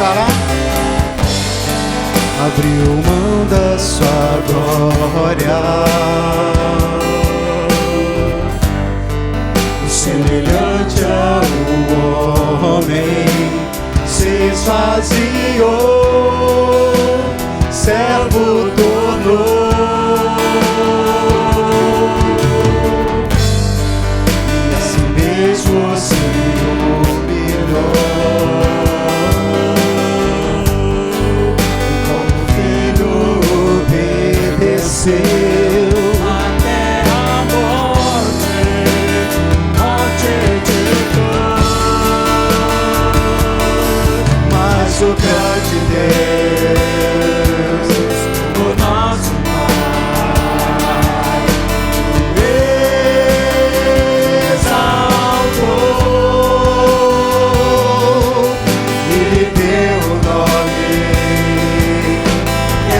deixará. Abriu mão da sua glória, semelhante ao homem, se esvaziou, servo tornou. Você humilhou, como filho obedeceu até a morte, morte de dor. Mas o grande Deus, o nosso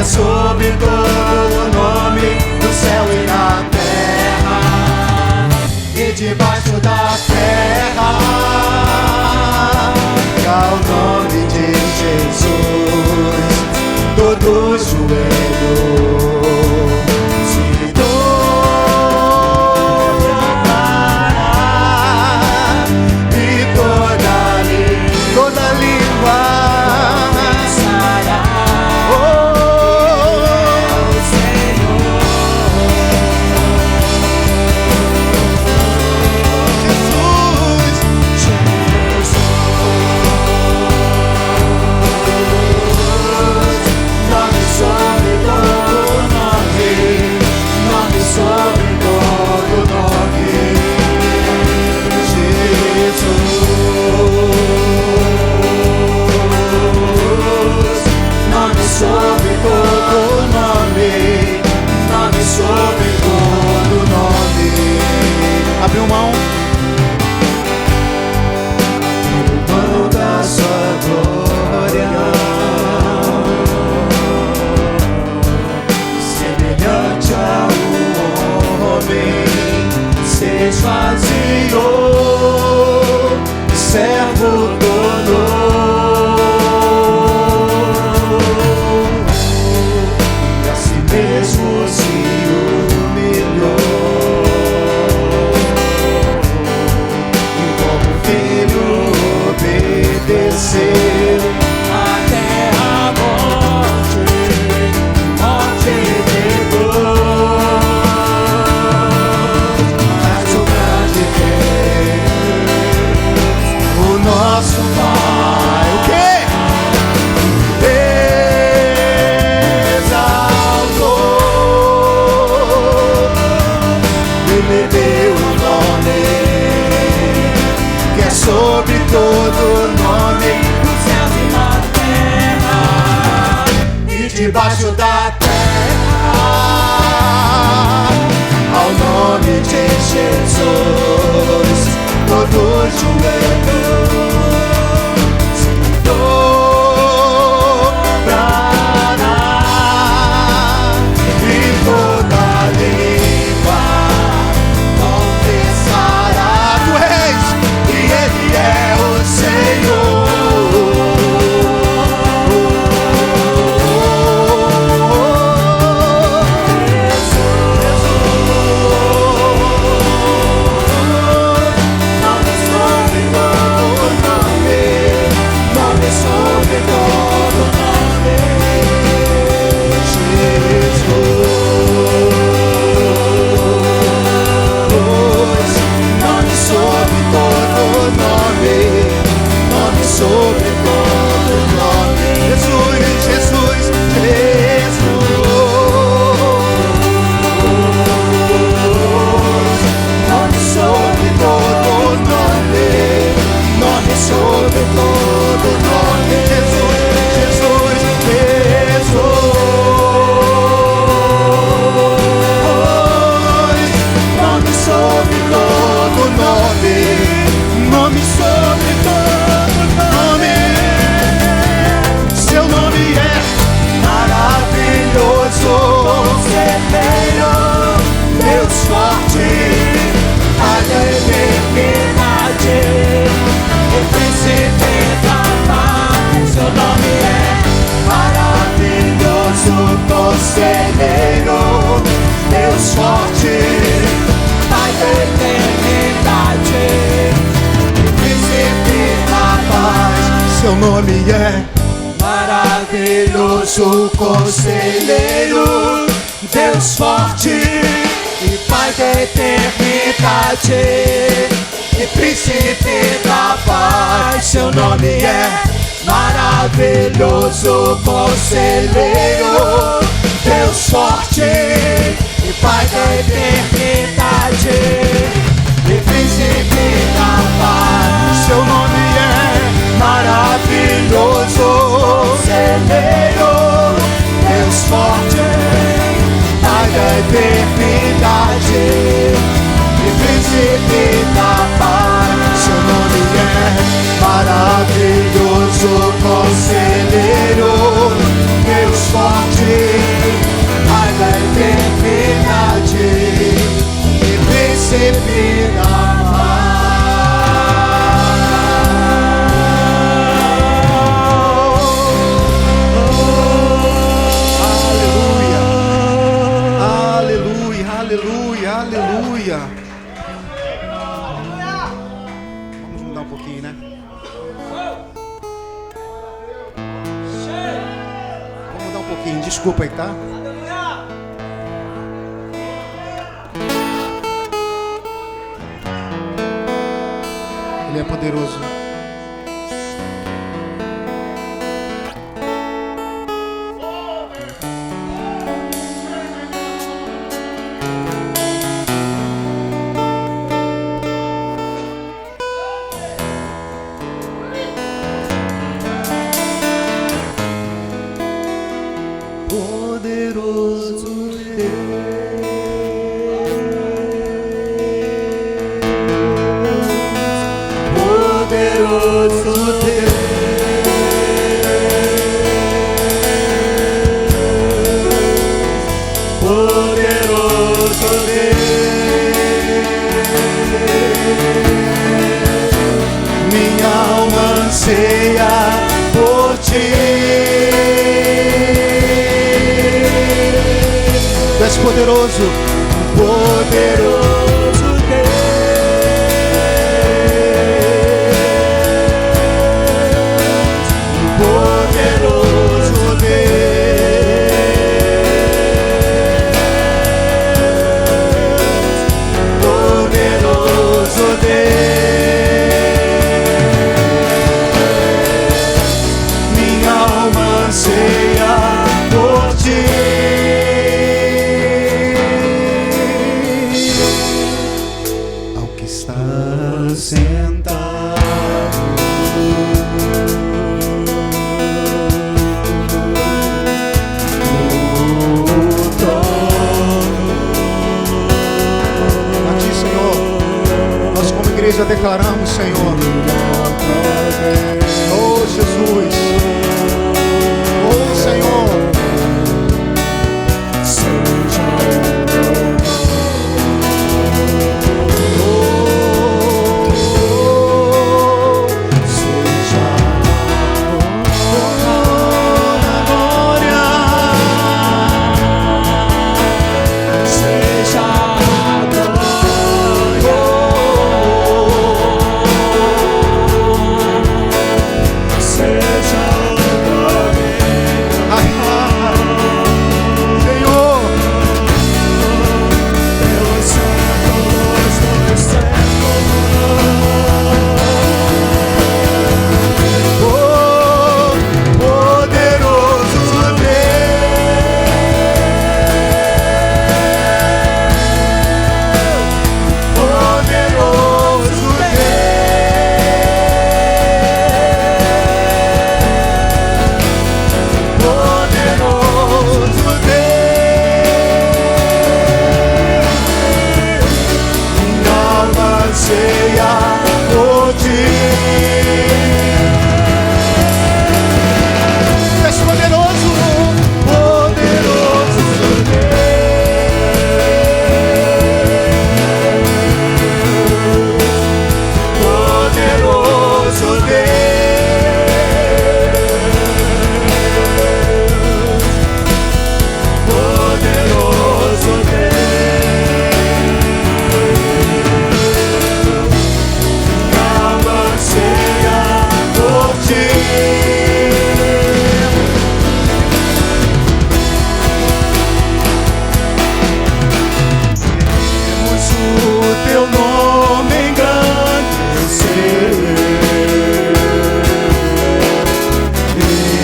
sobre todo o nome no céu e na terra e debaixo da terra, ao nome de Jesus todo joelho se dobrará e toda língua abriu mão da sua glória, semelhante ao homem, se esvaziou, servo tornou, e a si mesmo se humilhou. Obedeceu até a morte, morte de dor. Mas o grande Deus, o nosso Pai, o quê? Exaltou, ele deu o nome que é sobre todo nome, no céu e na terra, e debaixo da terra, ao nome de Jesus, todo joelho se dobrará e toda língua confessará. Tu és e Ele é o Senhor. nome é maravilhoso, conselheiro, Deus forte e Pai da eternidade, e príncipe da paz. Seu nome é maravilhoso, conselheiro, Deus forte e Pai da eternidade, e príncipe da paz. Seu nome é maravilhoso, conselheiro, Deus forte, Pai da eternidade, e príncipe da paz. Seu nome é maravilhoso, conselheiro, Deus forte, Pai da eternidade, e príncipe da paz. Aleluia. Vamos mudar um pouquinho, né? Vamos mudar um pouquinho, desculpa aí, tá? Ele é poderoso. Poderoso, poderoso Deus, poderoso Deus, poderoso Deus, minha alma anseia por ti. Já declaramos, Senhor. Oh, Jesus. Oh, Senhor.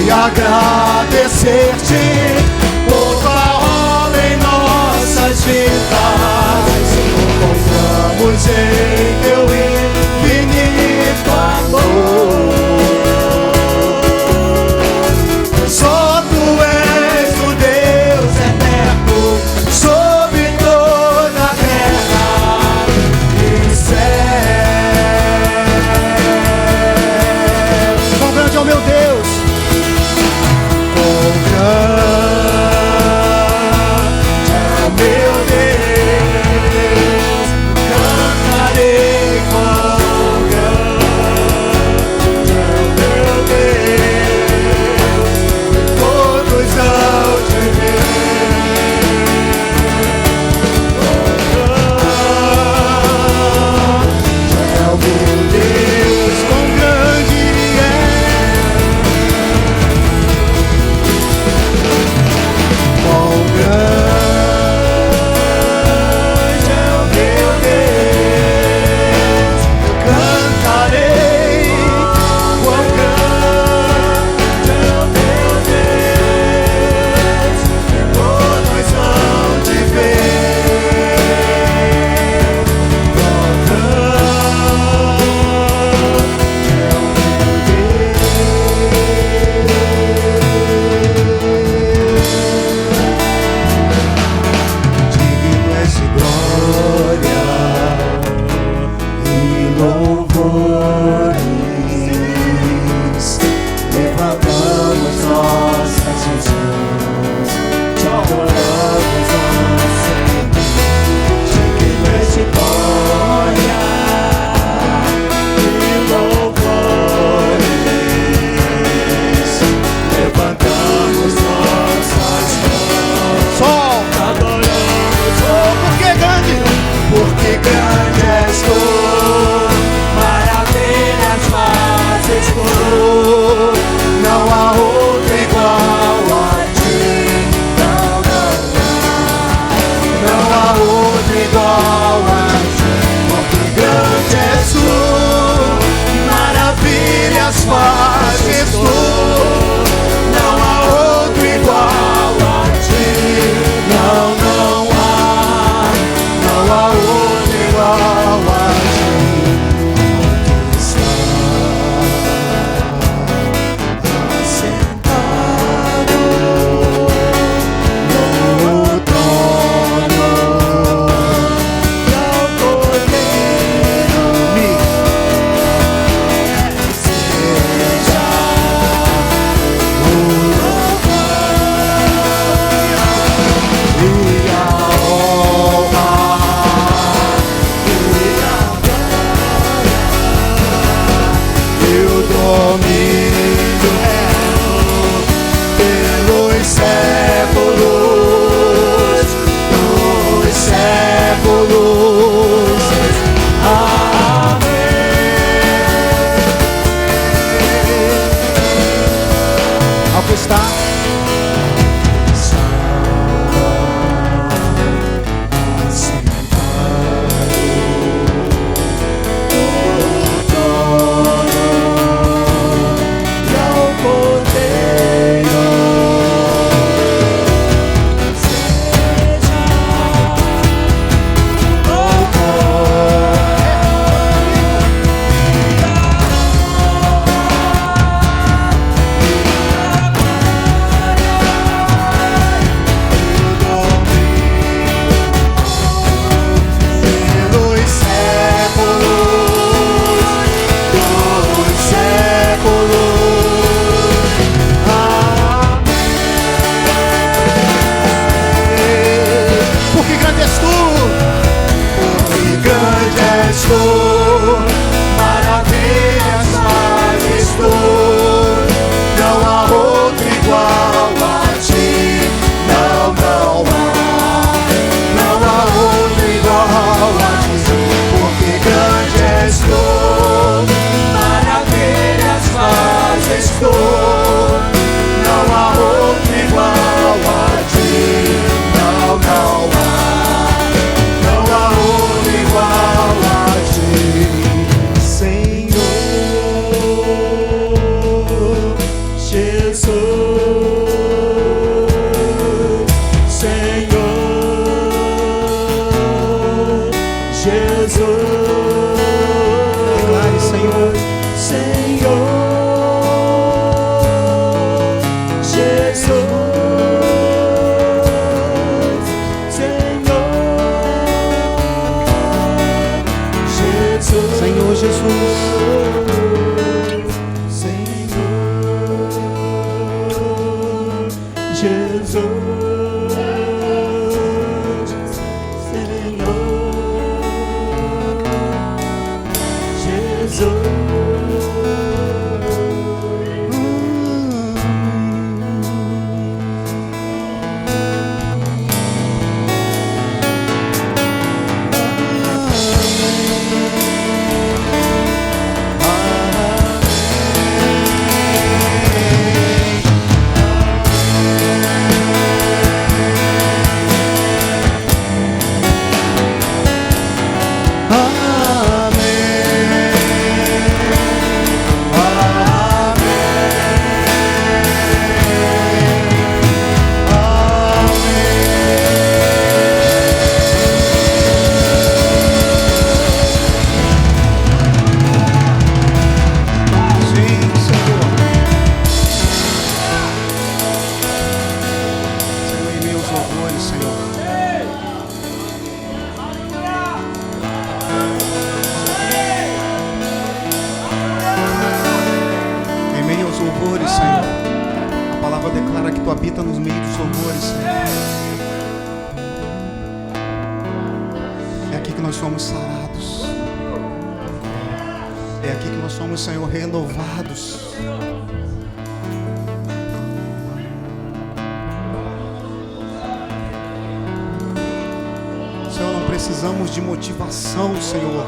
e agradecer-te por tua obra em nossas vidas. Confiamos em teu infinito amor. Só tu és o Deus eterno sobre toda a terra e céu. Quão grande é o meu Deus! Quão grande é o meu Deus! Cantarei quão grande é o meu Deus! Todos hão de ver. É o meu Deus, quão grande é. Quão grande é o meu Deus. Cantarei quão grande é o meu Deus. Todos hão de ver. Quão grande é o meu Deus. Digno és de glória e louvores. Levantamos nossas mãos, te adoramos, ó Senhor. Digno és de glória e louvores. Levantamos nossas mãos, só te adoramos, oh, porque grande, porque grande és tu, maravilhas fazes tu, não há outro igual a ti, não há outro igual a ti, porque grande és tu, maravilhas fazes tu, não há outro igual a ti, não há outro igual a ti. Onde está assentado no trono e ao Cordeiro seja o louvor e a honra e a glória e o domínio pelos séculos dos séculos. Amém. Ao que está Declare, Senhor. Senhor Jesus. Habita nos meios dos louvores, Senhor. É aqui que nós somos sarados. É aqui que nós somos, Senhor, renovados. Senhor, não precisamos de motivação, Senhor,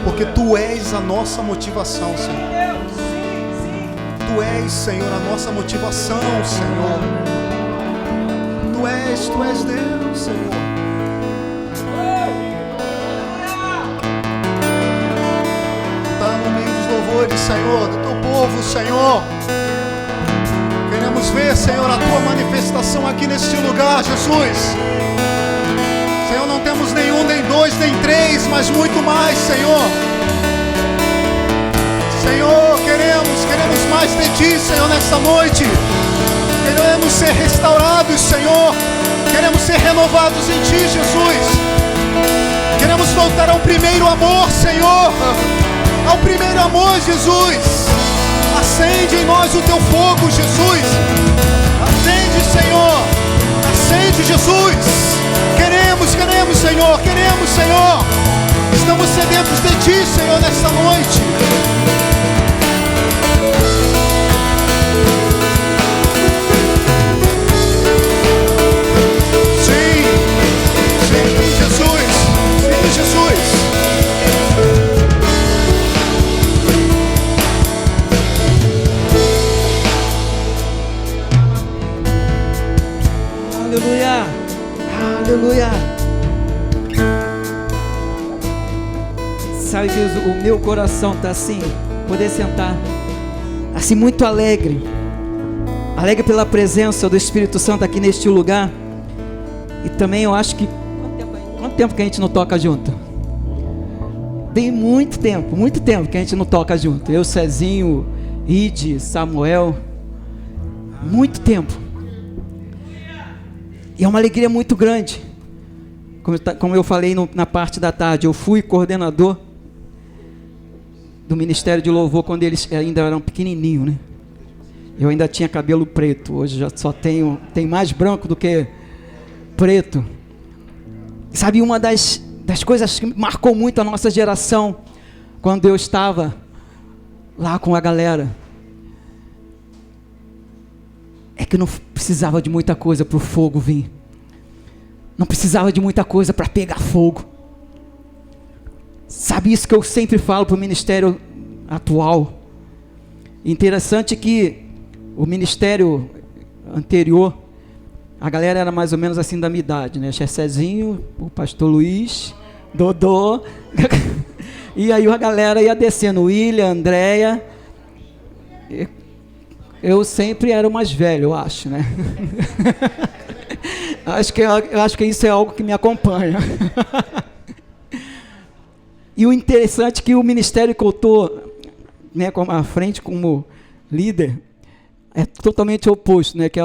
porque Tu és a nossa motivação, Senhor. Tu és, Senhor, a nossa motivação, Senhor. Tu és Deus, Senhor. Está no meio dos louvores, Senhor, do Teu povo, Senhor. Queremos ver, Senhor, a Tua manifestação aqui neste lugar, Jesus. Senhor, não temos nenhum, nem dois, nem três, mas muito mais, Senhor. Senhor, queremos mais de Ti, Senhor, nesta noite. Queremos ser restaurados, Senhor. Queremos ser renovados em Ti, Jesus. Queremos voltar ao primeiro amor, Senhor. Ao primeiro amor, Jesus. Acende em nós o Teu fogo, Jesus. Acende, Senhor. Acende, Jesus. Queremos, Senhor. Queremos, Senhor. Estamos sedentos de Ti, Senhor, nesta noite. Aleluia, aleluia. Sabe que o meu coração está assim, poder sentar, assim muito alegre pela presença do Espírito Santo aqui neste lugar. E também eu acho que, quanto tempo que a gente não toca junto? Tem muito tempo que a gente não toca junto. Eu, Cezinho, Ide, Samuel, muito tempo. E é uma alegria muito grande. Como eu falei na parte da tarde, eu fui coordenador do Ministério de Louvor quando eles ainda eram pequenininhos, né? Eu ainda tinha cabelo preto, hoje já só tenho mais branco do que preto. Sabe, uma das coisas que marcou muito a nossa geração, quando eu estava lá com a galera, é que não precisava de muita coisa para o fogo vir. Não precisava de muita coisa para pegar fogo. Sabe, isso que eu sempre falo para o ministério atual. Interessante que o ministério anterior, a galera era mais ou menos assim da minha idade, né? Cezinho, o pastor Luiz, Dodô. E aí a galera ia descendo, William, Andréia. Eu sempre era o mais velho, eu acho, né? Eu acho que isso é algo que me acompanha. E o interessante é que o ministério que eu estou, né, à frente como líder, é totalmente oposto, né? Que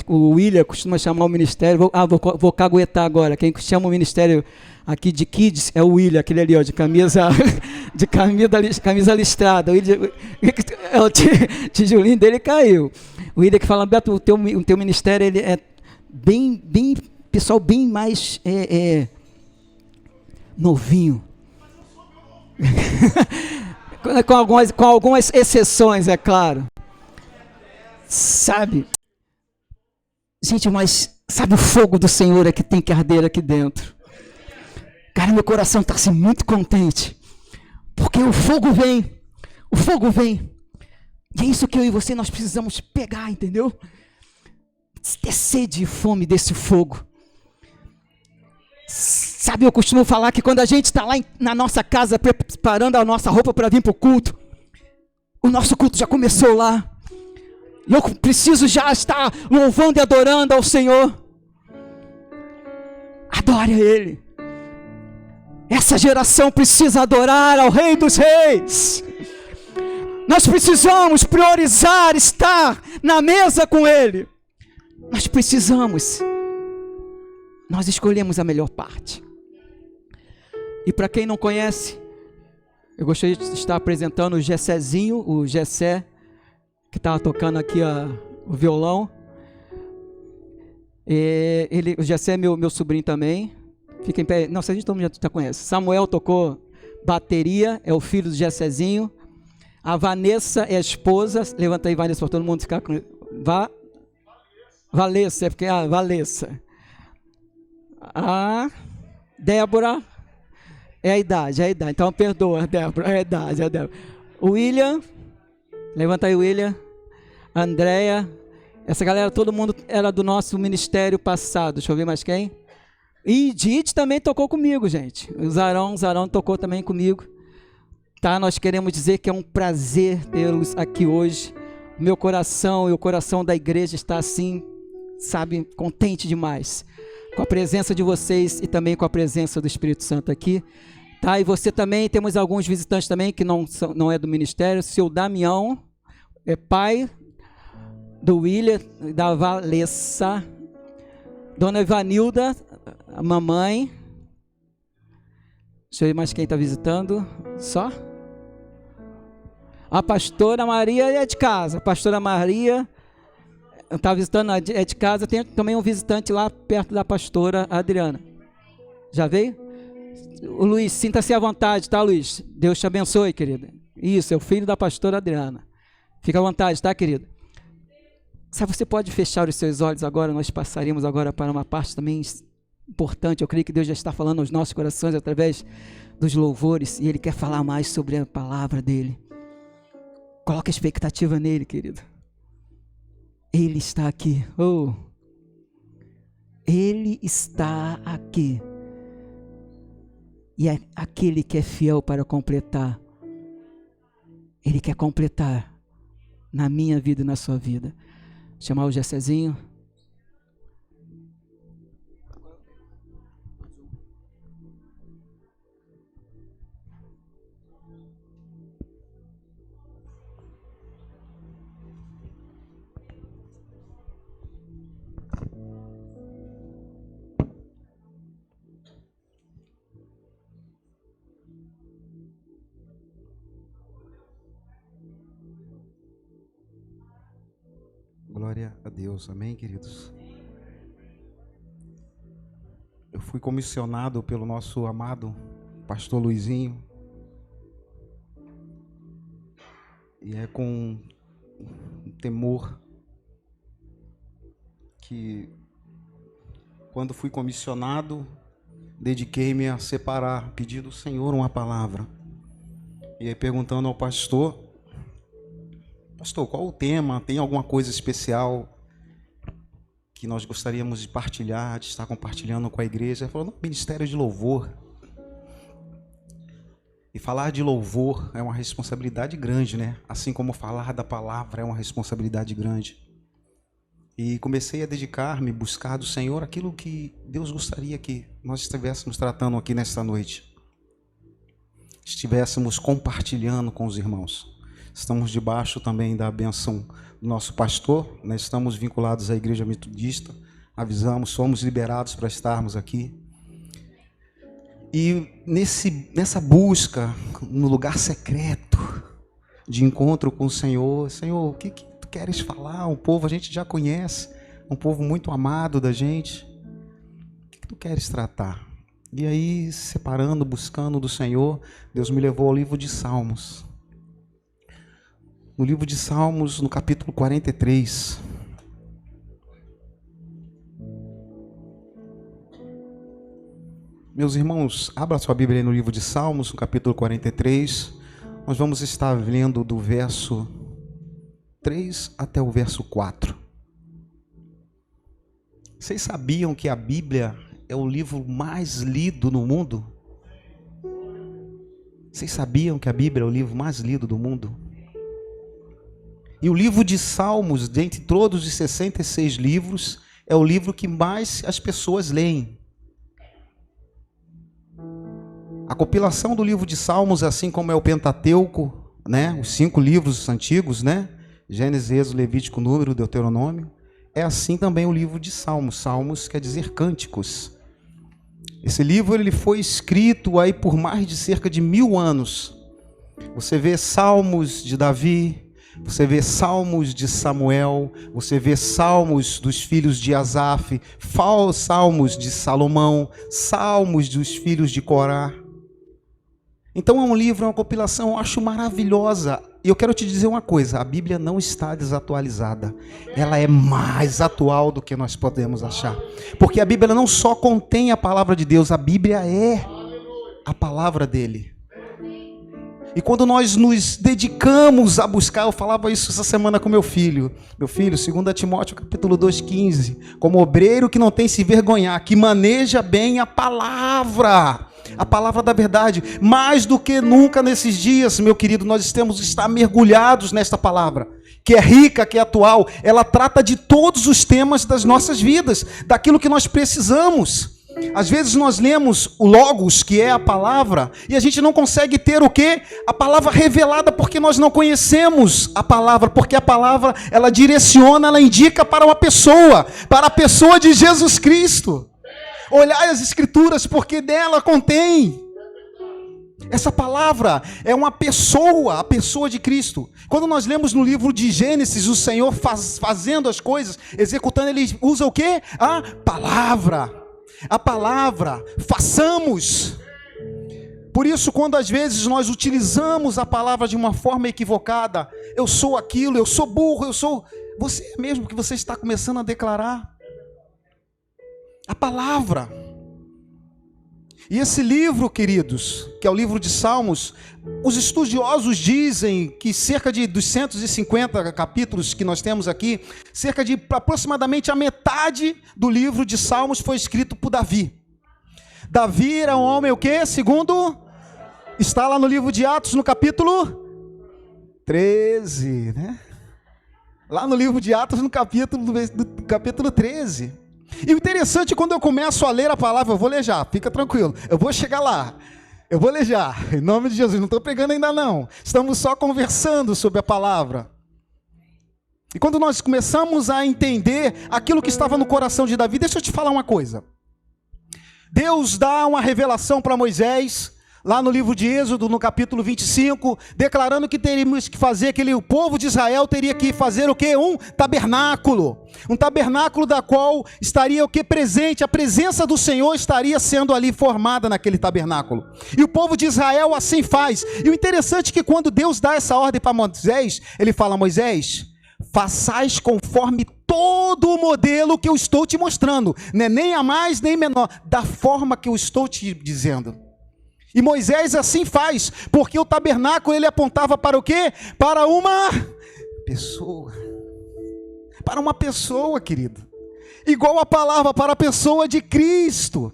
o William costuma chamar o ministério. Vou caguetar agora. Quem chama o ministério aqui de kids é o William, aquele ali, ó, de camisa listrada. O tijolinho dele caiu. O William que fala, Beto, o teu ministério ele é bem, pessoal, bem mais novinho. com algumas exceções, é claro. Sabe? Gente, mas sabe o fogo do Senhor é que tem que arder aqui dentro. Cara, meu coração está assim muito contente. Porque o fogo vem. O fogo vem. E é isso que eu e você nós precisamos pegar, entendeu? Ter sede e fome desse fogo. Sabe, eu costumo falar que quando a gente está lá na nossa casa preparando a nossa roupa para vir para o culto, o nosso culto já começou lá. E eu preciso já estar louvando e adorando ao Senhor. Adore a Ele. Essa geração precisa adorar ao Rei dos Reis. Nós precisamos priorizar estar na mesa com Ele. Nós precisamos. Nós escolhemos a melhor parte. E para quem não conhece, eu gostaria de estar apresentando o Gessézinho, o Gessé, que estava tocando aqui o violão. O Gessé é meu sobrinho também. Fica em pé. Não, se a gente todo mundo já conhece. Samuel tocou bateria, é o filho do Gessézinho. A Vanessa é a esposa. Levanta aí, Vanessa, para todo mundo ficar com. Valessa, é porque Valessa. A Débora é a idade. Então perdoa, Débora, é a idade. O William, levanta aí, William. Andréia, essa galera, todo mundo era do nosso ministério passado. Deixa eu ver mais quem. E Dite também tocou comigo, gente. O Zarão tocou também comigo. Tá? Nós queremos dizer que é um prazer tê-los aqui hoje. O meu coração e o coração da igreja está assim, sabe, contente demais com a presença de vocês e também com a presença do Espírito Santo aqui. Tá? E você também, temos alguns visitantes também que não é do ministério. Seu Damião é pai do William, da Valessa. Dona Ivanilda, a mamãe. Deixa eu ver mais quem está visitando. Só? A pastora Maria é de casa. A pastora Maria está visitando, é de casa. Tem também um visitante lá perto da pastora Adriana. Já veio? O Luiz, sinta-se à vontade, tá, Luiz? Deus te abençoe, querido. Isso, é o filho da pastora Adriana. Fica à vontade, tá, querido? Sabe, você pode fechar os seus olhos agora. Nós passaremos agora para uma parte também importante. Eu creio que Deus já está falando aos nossos corações através dos louvores. E Ele quer falar mais sobre a palavra dEle. Coloque a expectativa nele, querido. Ele está aqui. Oh. Ele está aqui. E é aquele que é fiel para completar. Ele quer completar na minha vida e na sua vida. Chamar o Gessézinho. Glória a Deus, amém, queridos? Eu fui comissionado pelo nosso amado pastor Luizinho, e é com temor que, quando fui comissionado, dediquei-me a separar, pedindo ao Senhor uma palavra, e aí perguntando ao pastor, qual o tema? Tem alguma coisa especial que nós gostaríamos de partilhar, de estar compartilhando com a igreja? Ele falou, no ministério de louvor. E falar de louvor é uma responsabilidade grande, né? Assim como falar da palavra é uma responsabilidade grande. E comecei a dedicar-me, buscar do Senhor aquilo que Deus gostaria que nós estivéssemos tratando aqui nesta noite. Estivéssemos compartilhando com os irmãos. Estamos debaixo também da bênção do nosso pastor, nós estamos vinculados à Igreja Metodista, avisamos, somos liberados para estarmos aqui. E nessa busca, no lugar secreto de encontro com o Senhor, Senhor, o que Tu queres falar? Um povo a gente já conhece, um povo muito amado da gente. O que Tu queres tratar? E aí, separando, buscando do Senhor, Deus me levou ao livro de Salmos. No livro de Salmos, no capítulo 43. Meus irmãos, abra sua Bíblia aí no livro de Salmos, no capítulo 43. Nós vamos estar lendo do verso 3 até o verso 4. Vocês sabiam que a Bíblia é o livro mais lido no mundo? Vocês sabiam que a Bíblia é o livro mais lido do mundo? E o livro de Salmos, dentre todos os 66 livros, é o livro que mais as pessoas leem. A compilação do livro de Salmos, assim como é o Pentateuco, né? Os 5 livros antigos, né? Gênesis, Êxodo, Levítico, Número, Deuteronômio. É assim também o livro de Salmos. Salmos quer dizer cânticos. Esse livro ele foi escrito aí por mais de cerca de 1000 anos. Você vê Salmos de Davi, você vê Salmos de Samuel, você vê Salmos dos filhos de Asaf, Salmos de Salomão, Salmos dos filhos de Corá. Então é um livro, é uma compilação, eu acho maravilhosa. E eu quero te dizer uma coisa, a Bíblia não está desatualizada. Ela é mais atual do que nós podemos achar. Porque a Bíblia não só contém a palavra de Deus, a Bíblia é a palavra dele. E quando nós nos dedicamos a buscar, eu falava isso essa semana com meu filho. Meu filho, 2 Timóteo capítulo 2,15. Como obreiro que não tem se vergonhar, que maneja bem a palavra da verdade. Mais do que nunca nesses dias, meu querido, nós temos que estar mergulhados nesta palavra, que é rica, que é atual. Ela trata de todos os temas das nossas vidas, daquilo que nós precisamos. Às vezes nós lemos o Logos, que é a palavra, e a gente não consegue ter o quê? A palavra revelada, porque nós não conhecemos a palavra, porque a palavra, ela direciona, ela indica para uma pessoa, para a pessoa de Jesus Cristo. Olhai as Escrituras, porque dela contém. Essa palavra é uma pessoa, a pessoa de Cristo. Quando nós lemos no livro de Gênesis, o Senhor fazendo as coisas, executando, ele usa o quê? A palavra. A palavra, façamos. Por isso, quando às vezes nós utilizamos a palavra de uma forma equivocada, eu sou aquilo, eu sou burro, eu sou... Você mesmo que você está começando a declarar. A palavra. E esse livro, queridos, que é o livro de Salmos, os estudiosos dizem que cerca dos 150 capítulos que nós temos aqui, cerca de aproximadamente a metade do livro de Salmos foi escrito por Davi. Davi era um homem o quê? Segundo, está lá no livro de Atos, no capítulo 13, né? Lá no livro de Atos, no capítulo 13. E o interessante, quando eu começo a ler a palavra, eu vou ler já, fica tranquilo, eu vou chegar lá, eu vou ler já, em nome de Jesus, não estou pregando ainda não, estamos só conversando sobre a palavra. E quando nós começamos a entender aquilo que estava no coração de Davi, deixa eu te falar uma coisa. Deus dá uma revelação para Moisés, lá no livro de Êxodo, no capítulo 25, declarando que teríamos que fazer, o povo de Israel teria que fazer o quê? Um tabernáculo da qual estaria o quê? Presente, a presença do Senhor estaria sendo ali formada naquele tabernáculo. E o povo de Israel assim faz. E o interessante é que quando Deus dá essa ordem para Moisés, ele fala: Moisés, façais conforme todo o modelo que eu estou te mostrando, nem a mais nem menor, da forma que eu estou te dizendo. E Moisés assim faz, porque o tabernáculo ele apontava para o quê? Para uma pessoa. Para uma pessoa, querido. Igual a palavra, para a pessoa de Cristo.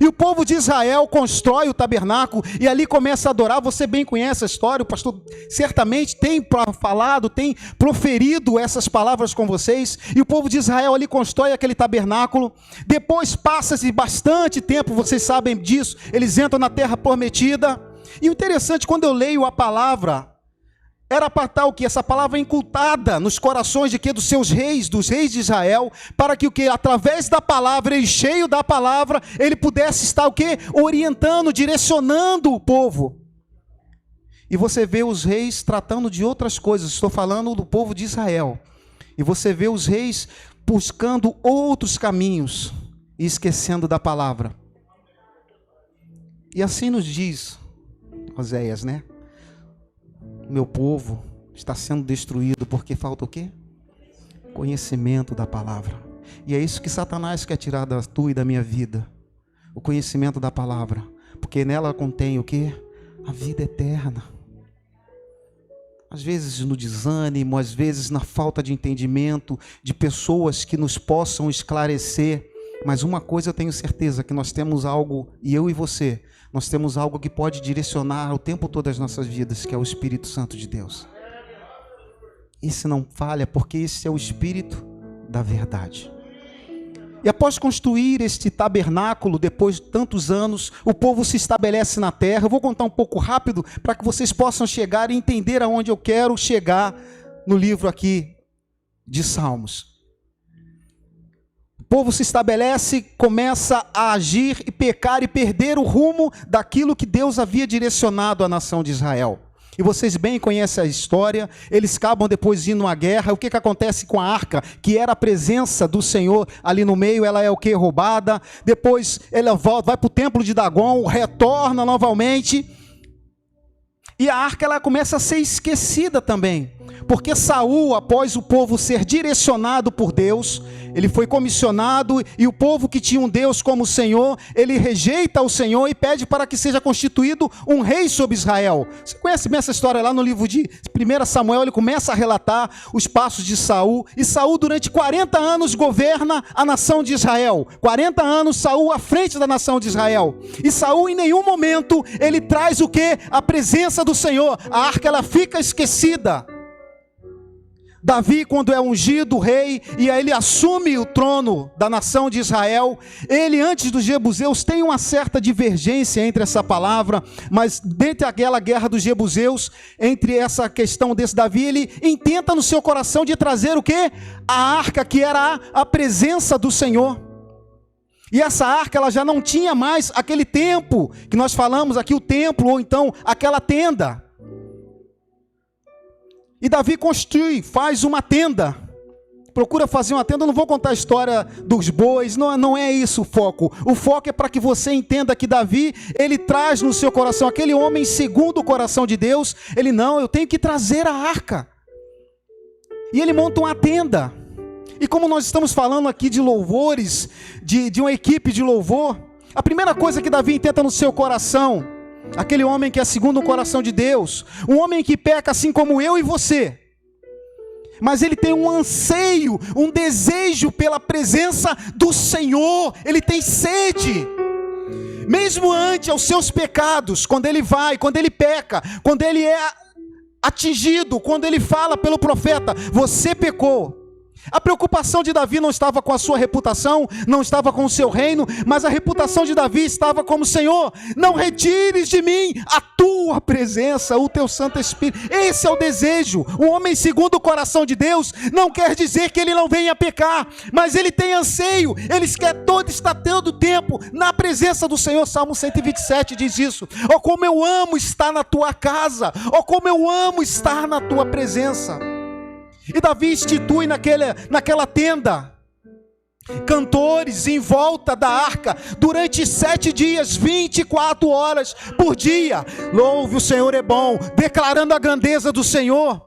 E o povo de Israel constrói o tabernáculo e ali começa a adorar. Você bem conhece a história, o pastor certamente tem falado, tem proferido essas palavras com vocês. E o povo de Israel ali constrói aquele tabernáculo. Depois passa-se bastante tempo, vocês sabem disso, eles entram na terra prometida. E o interessante, quando eu leio a palavra, era para estar o que? Essa palavra incultada nos corações de quê? Dos seus reis, dos reis de Israel, para que o que? Através da palavra, ele cheio da palavra, ele pudesse estar o que? Orientando, direcionando o povo. E você vê os reis tratando de outras coisas, estou falando do povo de Israel. E você vê os reis buscando outros caminhos e esquecendo da palavra. E assim nos diz Oséias, né? Meu povo está sendo destruído porque falta o quê? Conhecimento da palavra. E é isso que Satanás quer tirar da tua e da minha vida. O conhecimento da palavra. Porque nela contém o quê? A vida eterna. Às vezes no desânimo, às vezes na falta de entendimento, de pessoas que nos possam esclarecer. Mas uma coisa eu tenho certeza, que nós temos algo, e eu e você, nós temos algo que pode direcionar o tempo todo as nossas vidas, que é o Espírito Santo de Deus. Esse não falha, porque esse é o Espírito da verdade. E após construir este tabernáculo, depois de tantos anos, o povo se estabelece na terra. Eu vou contar um pouco rápido, para que vocês possam chegar e entender aonde eu quero chegar no livro aqui de Salmos. O povo se estabelece, começa a agir e pecar e perder o rumo daquilo que Deus havia direcionado à nação de Israel. E vocês bem conhecem a história, eles acabam depois indo à guerra. O que acontece com a arca, que era a presença do Senhor ali no meio? Ela é o que? Roubada. Depois ela volta, vai para o templo de Dagon, retorna novamente. E a arca ela começa a ser esquecida também, porque Saul, após o povo ser direcionado por Deus, ele foi comissionado, e o povo que tinha um Deus como Senhor, ele rejeita o Senhor e pede para que seja constituído um rei sobre Israel. Você conhece bem essa história lá no livro de 1 Samuel, ele começa a relatar os passos de Saul, e Saul durante 40 anos governa a nação de Israel. 40 anos Saul à frente da nação de Israel, e Saul em nenhum momento ele traz o que? A presença do Senhor. A arca ela fica esquecida. Davi, quando é ungido rei, e aí ele assume o trono da nação de Israel, ele antes dos jebuseus tem uma certa divergência entre essa palavra, mas dentro daquela guerra dos jebuseus, entre essa questão desse Davi, ele intenta no seu coração de trazer o quê? A arca, que era a presença do Senhor. E essa arca ela já não tinha mais aquele tempo que nós falamos aqui, o templo, ou então aquela tenda. E Davi constrói, faz uma tenda, procura fazer uma tenda. Eu não vou contar a história dos bois, não é isso o foco. O foco é para que você entenda que Davi, ele traz no seu coração, aquele homem segundo o coração de Deus, ele não, eu tenho que trazer a arca. E ele monta uma tenda. E como nós estamos falando aqui de louvores, de uma equipe de louvor, a primeira coisa que Davi intenta no seu coração, aquele homem que é segundo o coração de Deus, um homem que peca assim como eu e você, mas ele tem um anseio, um desejo pela presença do Senhor, ele tem sede, mesmo ante aos seus pecados, quando ele vai, quando ele peca, quando ele é atingido, quando ele fala pelo profeta, você pecou. A preocupação de Davi não estava com a sua reputação, não estava com o seu reino, mas a reputação de Davi estava como: Senhor, não retires de mim a tua presença, o teu Santo Espírito. Esse é o desejo. O homem segundo o coração de Deus não quer dizer que ele não venha pecar, mas ele tem anseio, ele quer estar todo o tempo na presença do Senhor. Salmo 127 diz isso: ó, como eu amo estar na tua casa, ó, como eu amo estar na tua presença. E Davi institui naquela tenda cantores em volta da arca durante 7 dias, 24 horas por dia. Louve o Senhor, é bom, declarando a grandeza do Senhor.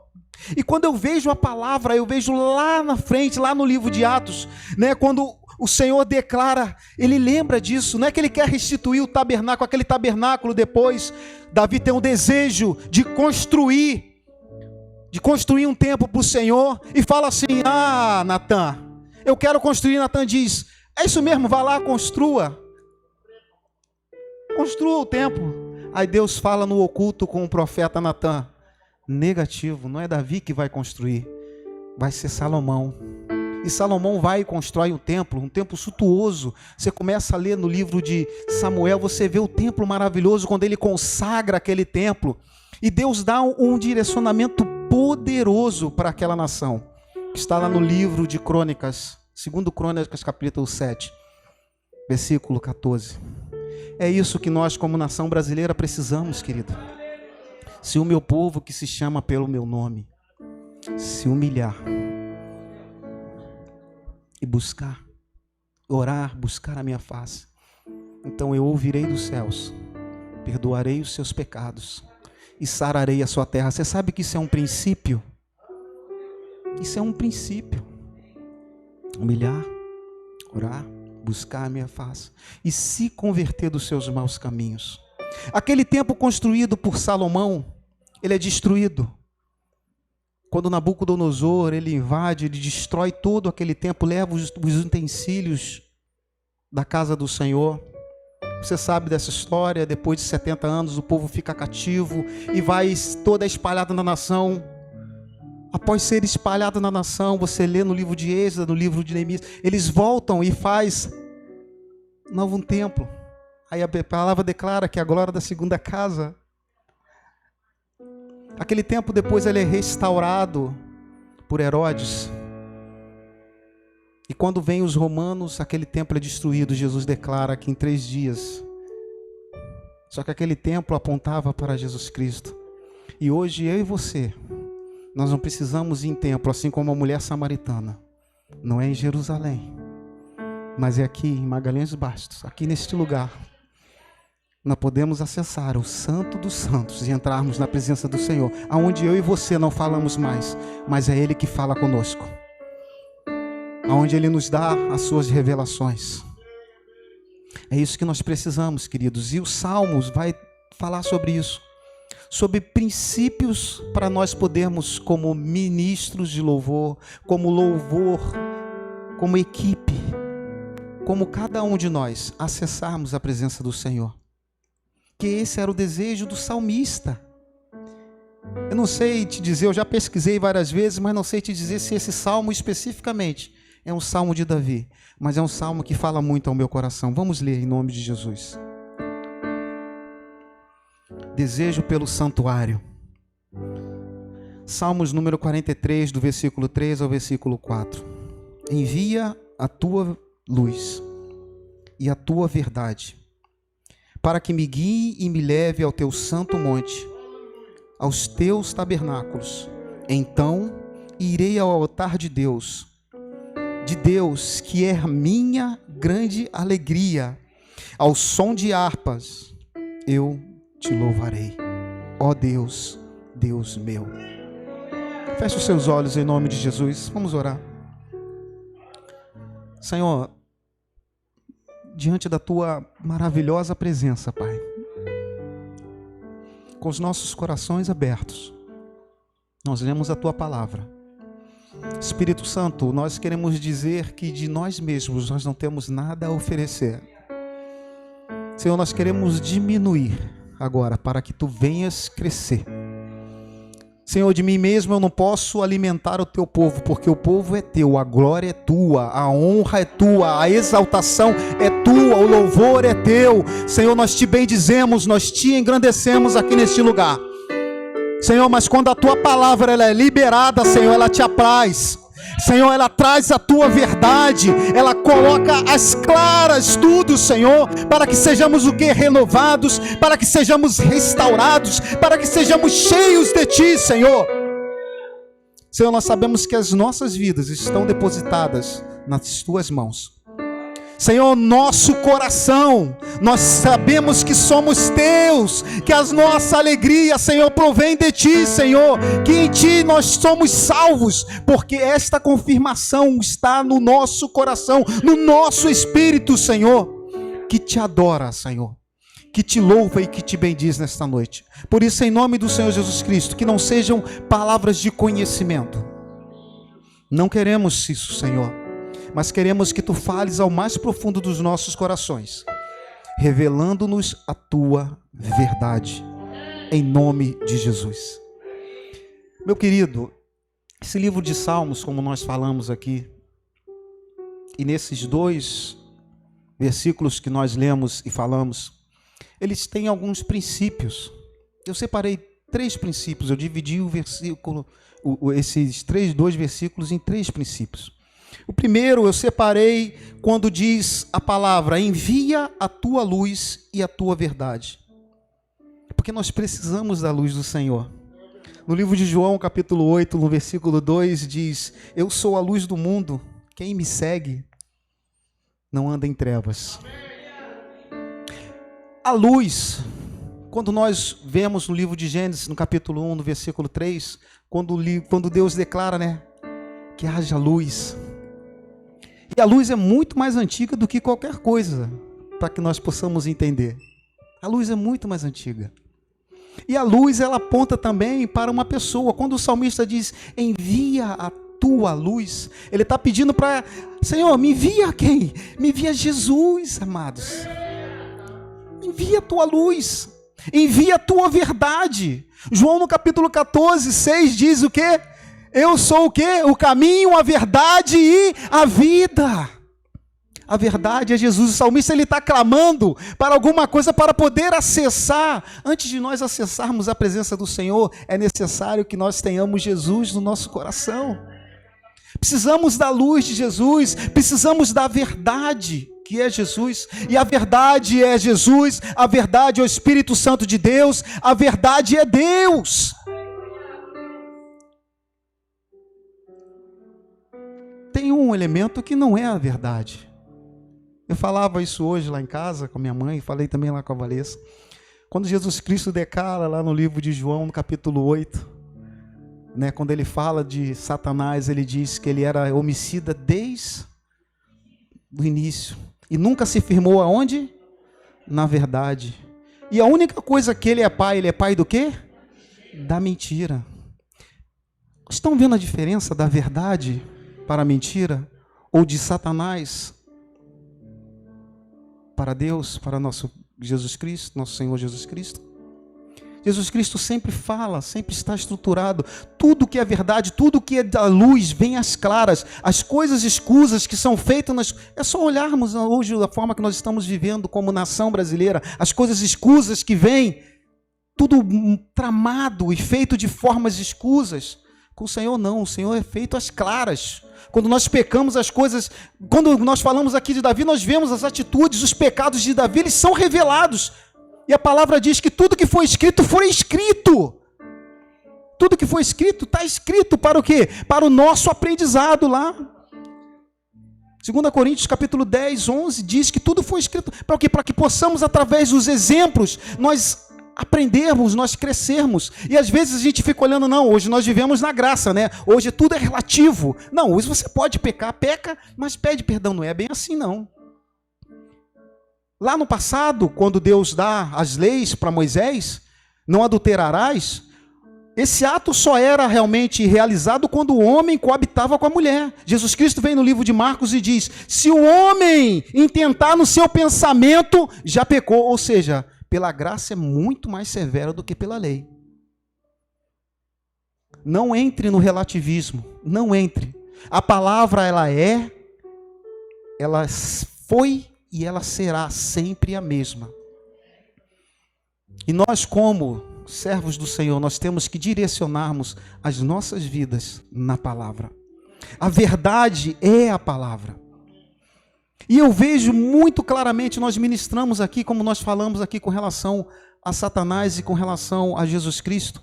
E quando eu vejo a palavra, eu vejo lá na frente, lá no livro de Atos, né, quando o Senhor declara, ele lembra disso, não é que ele quer restituir o tabernáculo, aquele tabernáculo depois. Davi tem um desejo de construir um templo para o Senhor, e fala assim: ah, Natan, eu quero construir. Natan diz: é isso mesmo, vá lá, construa. construa o templo. Aí Deus fala no oculto com o profeta Natã. Negativo, não é Davi que vai construir, vai ser Salomão. E Salomão vai e constrói um templo suntuoso. Você começa a ler no livro de Samuel, você vê o templo maravilhoso, quando ele consagra aquele templo. E Deus dá um direcionamento poderoso para aquela nação. Está lá no livro de Crônicas, 2 Crônicas, capítulo 7, versículo 14. É isso que nós, como nação brasileira, precisamos, querido. Se o meu povo, que se chama pelo meu nome, se humilhar e buscar, orar, buscar a minha face, então eu ouvirei dos céus, perdoarei os seus pecados e sararei a sua terra. Você sabe que isso é um princípio? Isso é um princípio. Humilhar, orar, buscar a minha face e se converter dos seus maus caminhos. Aquele templo construído por Salomão, ele é destruído. Quando Nabucodonosor, ele invade, ele destrói todo aquele templo, leva os utensílios da casa do Senhor. Você sabe dessa história, depois de 70 anos o povo fica cativo e vai toda espalhada na nação. Após ser espalhado na nação, você lê no livro de Êxodo, no livro de Neemias, eles voltam e faz novo templo. Aí a palavra declara que a glória da segunda casa. Aquele templo depois ele é restaurado por Herodes. E quando vem os romanos, aquele templo é destruído. Jesus declara que em 3 dias. Só que aquele templo apontava para Jesus Cristo. E hoje eu e você, nós não precisamos ir em templo, assim como a mulher samaritana. Não é em Jerusalém, mas é aqui em Magalhães Bastos, aqui neste lugar. Nós podemos acessar o Santo dos Santos e entrarmos na presença do Senhor, aonde eu e você não falamos mais, mas é Ele que fala conosco, aonde Ele nos dá as suas revelações. É isso que nós precisamos, queridos, e os Salmos vai falar sobre isso, sobre princípios para nós podermos, como ministros de louvor, como equipe, como cada um de nós, acessarmos a presença do Senhor. Que esse era o desejo do salmista. Eu não sei te dizer, eu já pesquisei várias vezes, mas não sei te dizer se esse salmo especificamente é um salmo de Davi, mas é um salmo que fala muito ao meu coração. Vamos ler em nome de Jesus. Desejo pelo santuário. Salmos número 43, do versículo 3 ao versículo 4. Envia a tua luz e a tua verdade, para que me guie e me leve ao teu santo monte, aos teus tabernáculos. Então irei ao altar de Deus que é a minha grande alegria. Ao som de harpas eu te louvarei, ó Deus, Deus meu. Feche os seus olhos em nome de Jesus. Vamos orar. Senhor, diante da tua maravilhosa presença, Pai, com os nossos corações abertos, nós lemos a tua palavra. Espírito Santo, nós queremos dizer que de nós mesmos nós não temos nada a oferecer. Senhor, nós queremos diminuir agora para que tu venhas crescer. Senhor, de mim mesmo eu não posso alimentar o teu povo, porque o povo é teu, a glória é tua, a honra é tua, a exaltação é tua, o louvor é teu. Senhor, nós te bendizemos, nós te engrandecemos aqui neste lugar. Senhor, mas quando a tua palavra ela é liberada, Senhor, ela te apraz. Senhor, ela traz a tua verdade, ela coloca às claras tudo, Senhor, para que sejamos o que? Renovados, para que sejamos restaurados, para que sejamos cheios de ti, Senhor. Senhor, nós sabemos que as nossas vidas estão depositadas nas tuas mãos. Senhor, nosso coração, nós sabemos que somos teus, que a nossa alegria, Senhor, provém de ti, Senhor, que em ti nós somos salvos, porque esta confirmação está no nosso coração, no nosso espírito, Senhor, que te adora, Senhor, que te louva e que te bendiz nesta noite. Por isso, em nome do Senhor Jesus Cristo, que não sejam palavras de conhecimento, não queremos isso, Senhor, mas queremos que tu fales ao mais profundo dos nossos corações. revelando-nos a tua verdade, em nome de Jesus. Meu querido, esse livro de Salmos, como nós falamos aqui, e nesses 2 versículos que nós lemos e falamos, eles têm alguns princípios. Eu separei 3 princípios, eu dividi o versículo, esses 2 versículos em 3 princípios. O primeiro eu separei quando diz a palavra: envia a tua luz e a tua verdade. Porque nós precisamos da luz do Senhor. No livro de João, capítulo 8, no versículo 2, diz: eu sou a luz do mundo, quem me segue não anda em trevas. A luz, quando nós vemos no livro de Gênesis, no capítulo 1, no versículo 3, quando Deus declara, né, que haja luz. E a luz é muito mais antiga do que qualquer coisa, para que nós possamos entender. A luz é muito mais antiga. E a luz, ela aponta também para uma pessoa. Quando o salmista diz, envia a tua luz, ele está pedindo para, Senhor, me envia quem? Me envia Jesus, amados. Envia a tua luz, envia a tua verdade. João no capítulo 14, 6 diz o quê? Eu sou o quê? O caminho, a verdade e a vida. A verdade é Jesus. O salmista, ele está clamando para alguma coisa para poder acessar. Antes de nós acessarmos a presença do Senhor, é necessário que nós tenhamos Jesus no nosso coração. Precisamos da luz de Jesus, precisamos da verdade, que é Jesus. E a verdade é Jesus, a verdade é o Espírito Santo de Deus, a verdade é Deus. Tem um elemento que não é a verdade. Eu falava isso hoje lá em casa com a minha mãe, falei também lá com a Valessa. Quando Jesus Cristo declara lá no livro de João, no capítulo 8, né, quando ele fala de Satanás, ele diz que ele era homicida desde o início. E nunca se firmou aonde? Na verdade. E a única coisa que ele é pai do quê? Da mentira. Estão vendo a diferença da verdade para a mentira? Ou de Satanás para Deus, para nosso Jesus Cristo, nosso Senhor Jesus Cristo? Jesus Cristo sempre fala, sempre está estruturado. Tudo que é verdade, tudo que é da luz, vem às claras. As coisas escusas que são feitas, é só olharmos hoje a forma que nós estamos vivendo como nação brasileira. As coisas escusas que vêm, tudo tramado e feito de formas escusas. Com o Senhor não, o Senhor é feito às claras. Quando nós pecamos, as coisas, quando nós falamos aqui de Davi, nós vemos as atitudes, os pecados de Davi, eles são revelados. E a palavra diz que tudo que foi escrito, foi escrito. Tudo que foi escrito, está escrito para o quê? Para o nosso aprendizado lá. 2 Coríntios capítulo 10, 11, diz que tudo foi escrito. Para o quê? Para que possamos, através dos exemplos, nós aprendermos, nós crescermos. E às vezes a gente fica olhando, não, hoje nós vivemos na graça, né? Hoje tudo é relativo. Não, hoje você pode pecar, peca, mas pede perdão. Não é bem assim, não. Lá no passado, quando Deus dá as leis para Moisés, não adulterarás, esse ato só era realmente realizado quando o homem coabitava com a mulher. Jesus Cristo vem no livro de Marcos e diz, se o homem intentar no seu pensamento, já pecou. Ou seja, pela graça é muito mais severa do que pela lei. Não entre no relativismo, não entre. A palavra, ela foi e ela será sempre a mesma. E nós, como servos do Senhor, nós temos que direcionarmos as nossas vidas na palavra. A verdade é a palavra. E eu vejo muito claramente, nós ministramos aqui, como nós falamos aqui com relação a Satanás e com relação a Jesus Cristo,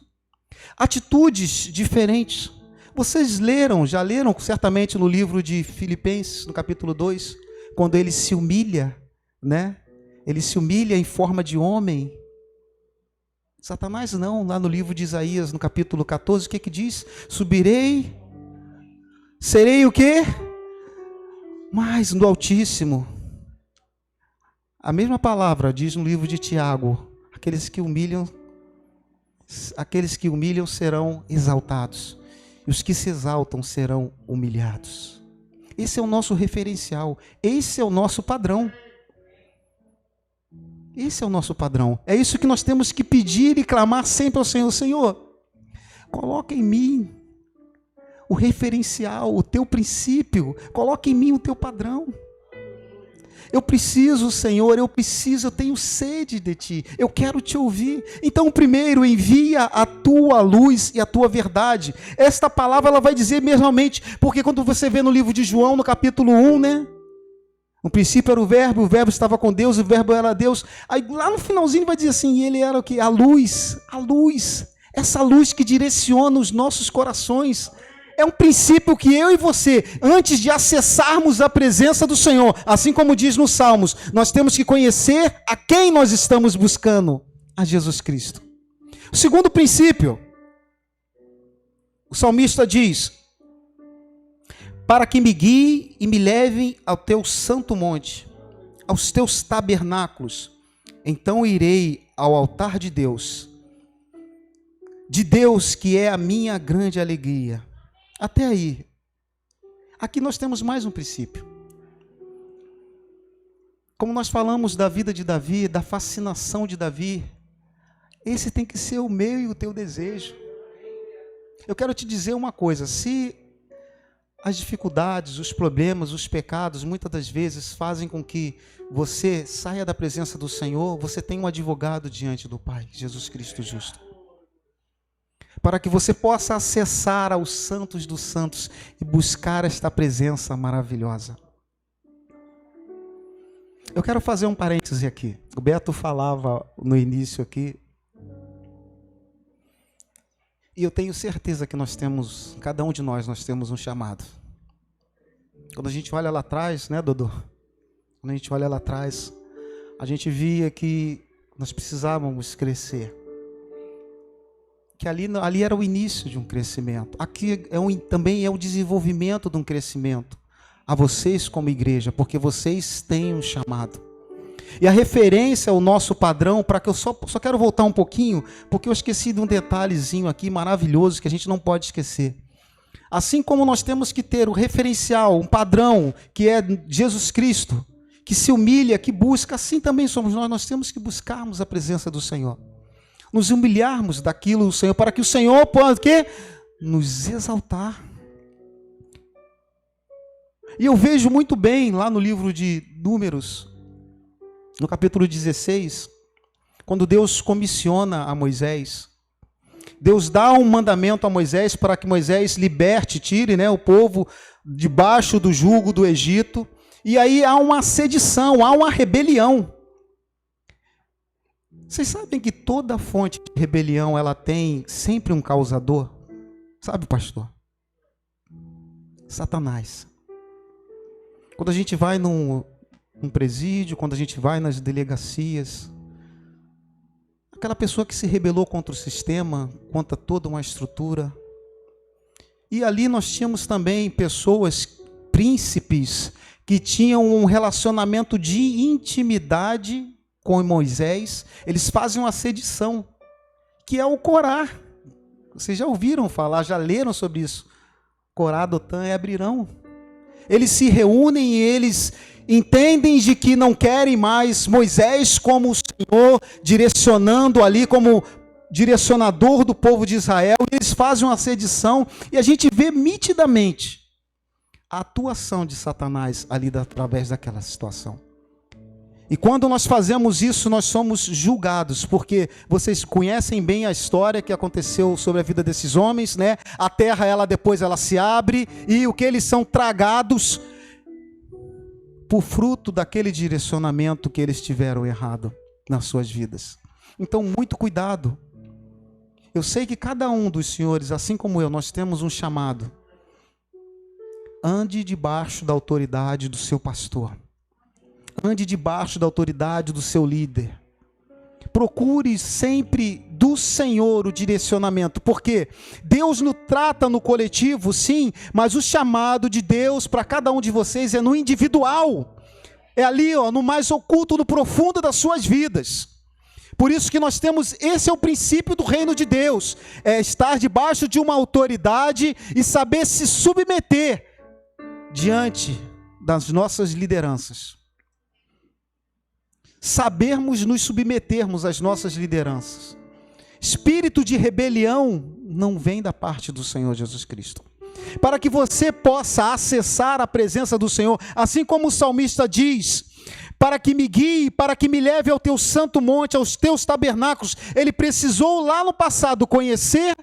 atitudes diferentes. Vocês já leram certamente no livro de Filipenses, no capítulo 2, quando ele se humilha, né? Ele se humilha em forma de homem. Satanás não, lá no livro de Isaías, no capítulo 14, o que diz? Subirei, serei o quê? Mais do Altíssimo. A mesma palavra diz no livro de Tiago, aqueles que humilham serão exaltados, e os que se exaltam serão humilhados. Esse é o nosso referencial, esse é o nosso padrão. Esse é o nosso padrão. É isso que nós temos que pedir e clamar sempre ao Senhor. Senhor, coloca em mim o referencial, o teu princípio. Coloca em mim o teu padrão. Eu preciso, Senhor, eu tenho sede de Ti. Eu quero Te ouvir. Então, primeiro, envia a Tua luz e a Tua verdade. Esta palavra, ela vai dizer mesmamente, porque quando você vê no livro de João, no capítulo 1, né? No princípio era o verbo estava com Deus, o verbo era Deus. Aí lá no finalzinho vai dizer assim, e ele era o quê? A luz, essa luz que direciona os nossos corações. É um princípio que eu e você, antes de acessarmos a presença do Senhor, assim como diz nos Salmos, nós temos que conhecer a quem nós estamos buscando, a Jesus Cristo. O segundo princípio, o salmista diz, para que me guie e me levem ao teu santo monte, aos teus tabernáculos. Então irei ao altar de Deus que é a minha grande alegria. Até aí. Aqui nós temos mais um princípio. Como nós falamos da vida de Davi, da fascinação de Davi, esse tem que ser o meu e o teu desejo. Eu quero te dizer uma coisa, se as dificuldades, os problemas, os pecados, muitas das vezes fazem com que você saia da presença do Senhor, você tem um advogado diante do Pai, Jesus Cristo justo. Para que você possa acessar aos santos dos santos e buscar esta presença maravilhosa. Eu quero fazer um parêntese aqui. O Beto falava no início aqui, e eu tenho certeza que cada um de nós temos um chamado. Quando a gente olha lá atrás, né, Dodô? Quando a gente olha lá atrás, a gente via que nós precisávamos crescer. Que ali era o início de um crescimento. Aqui também é o desenvolvimento de um crescimento. A vocês como igreja, porque vocês têm um chamado. E a referência ao nosso padrão, para que eu só quero voltar um pouquinho, porque eu esqueci de um detalhezinho aqui maravilhoso que a gente não pode esquecer. Assim como nós temos que ter o referencial, um padrão, que é Jesus Cristo, que se humilha, que busca, assim também somos nós temos que buscarmos a presença do Senhor. Nos humilharmos daquilo do Senhor, para que o Senhor possa nos exaltar. E eu vejo muito bem lá no livro de Números, no capítulo 16, quando Deus comissiona a Moisés, Deus dá um mandamento a Moisés para que Moisés tire, né, o povo debaixo do jugo do Egito, e aí há uma sedição, há uma rebelião. Vocês sabem que toda fonte de rebelião, ela tem sempre um causador? Sabe, pastor? Satanás. Quando a gente vai num presídio, quando a gente vai nas delegacias, aquela pessoa que se rebelou contra o sistema, contra toda uma estrutura. E ali nós tínhamos também pessoas, príncipes, que tinham um relacionamento de intimidade com Moisés. Eles fazem uma sedição, que é o Corá. Vocês já ouviram falar, já leram sobre isso. Corá, Dotã e Abirão. Eles se reúnem e eles entendem de que não querem mais Moisés como o Senhor, direcionando ali como direcionador do povo de Israel. Eles fazem uma sedição e a gente vê nitidamente a atuação de Satanás ali através daquela situação. E quando nós fazemos isso, nós somos julgados, porque vocês conhecem bem a história que aconteceu sobre a vida desses homens, né? A terra, depois ela se abre, e o que eles são tragados por fruto daquele direcionamento que eles tiveram errado nas suas vidas. Então, muito cuidado. Eu sei que cada um dos senhores, assim como eu, nós temos um chamado. Ande debaixo da autoridade do seu pastor. Ande debaixo da autoridade do seu líder. Procure sempre do Senhor o direcionamento, porque Deus nos trata no coletivo, sim, mas o chamado de Deus para cada um de vocês é no individual. É ali, no mais oculto, no profundo das suas vidas. Por isso que nós temos, esse é o princípio do reino de Deus, é estar debaixo de uma autoridade e saber se submeter diante das nossas lideranças. sabermos nos submetermos às nossas lideranças. Espírito de rebelião não vem da parte do Senhor Jesus Cristo. Para que você possa acessar a presença do Senhor, assim como o salmista diz, para que me guie, para que me leve ao teu santo monte, aos teus tabernáculos, ele precisou lá no passado conhecer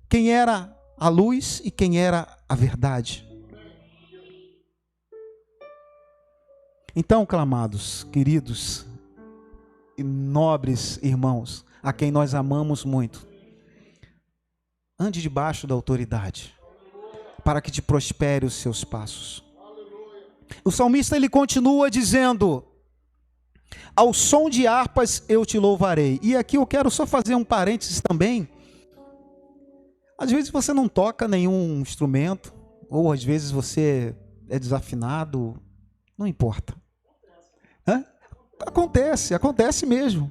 quem era a luz e quem era a verdade. Então, clamados, queridos e nobres irmãos, a quem nós amamos muito, ande debaixo da autoridade, para que te prospere os seus passos. O salmista ele continua dizendo: ao som de harpas eu te louvarei. E aqui eu quero só fazer um parênteses também. Às vezes você não toca nenhum instrumento, ou às vezes você é desafinado, não importa. Acontece mesmo.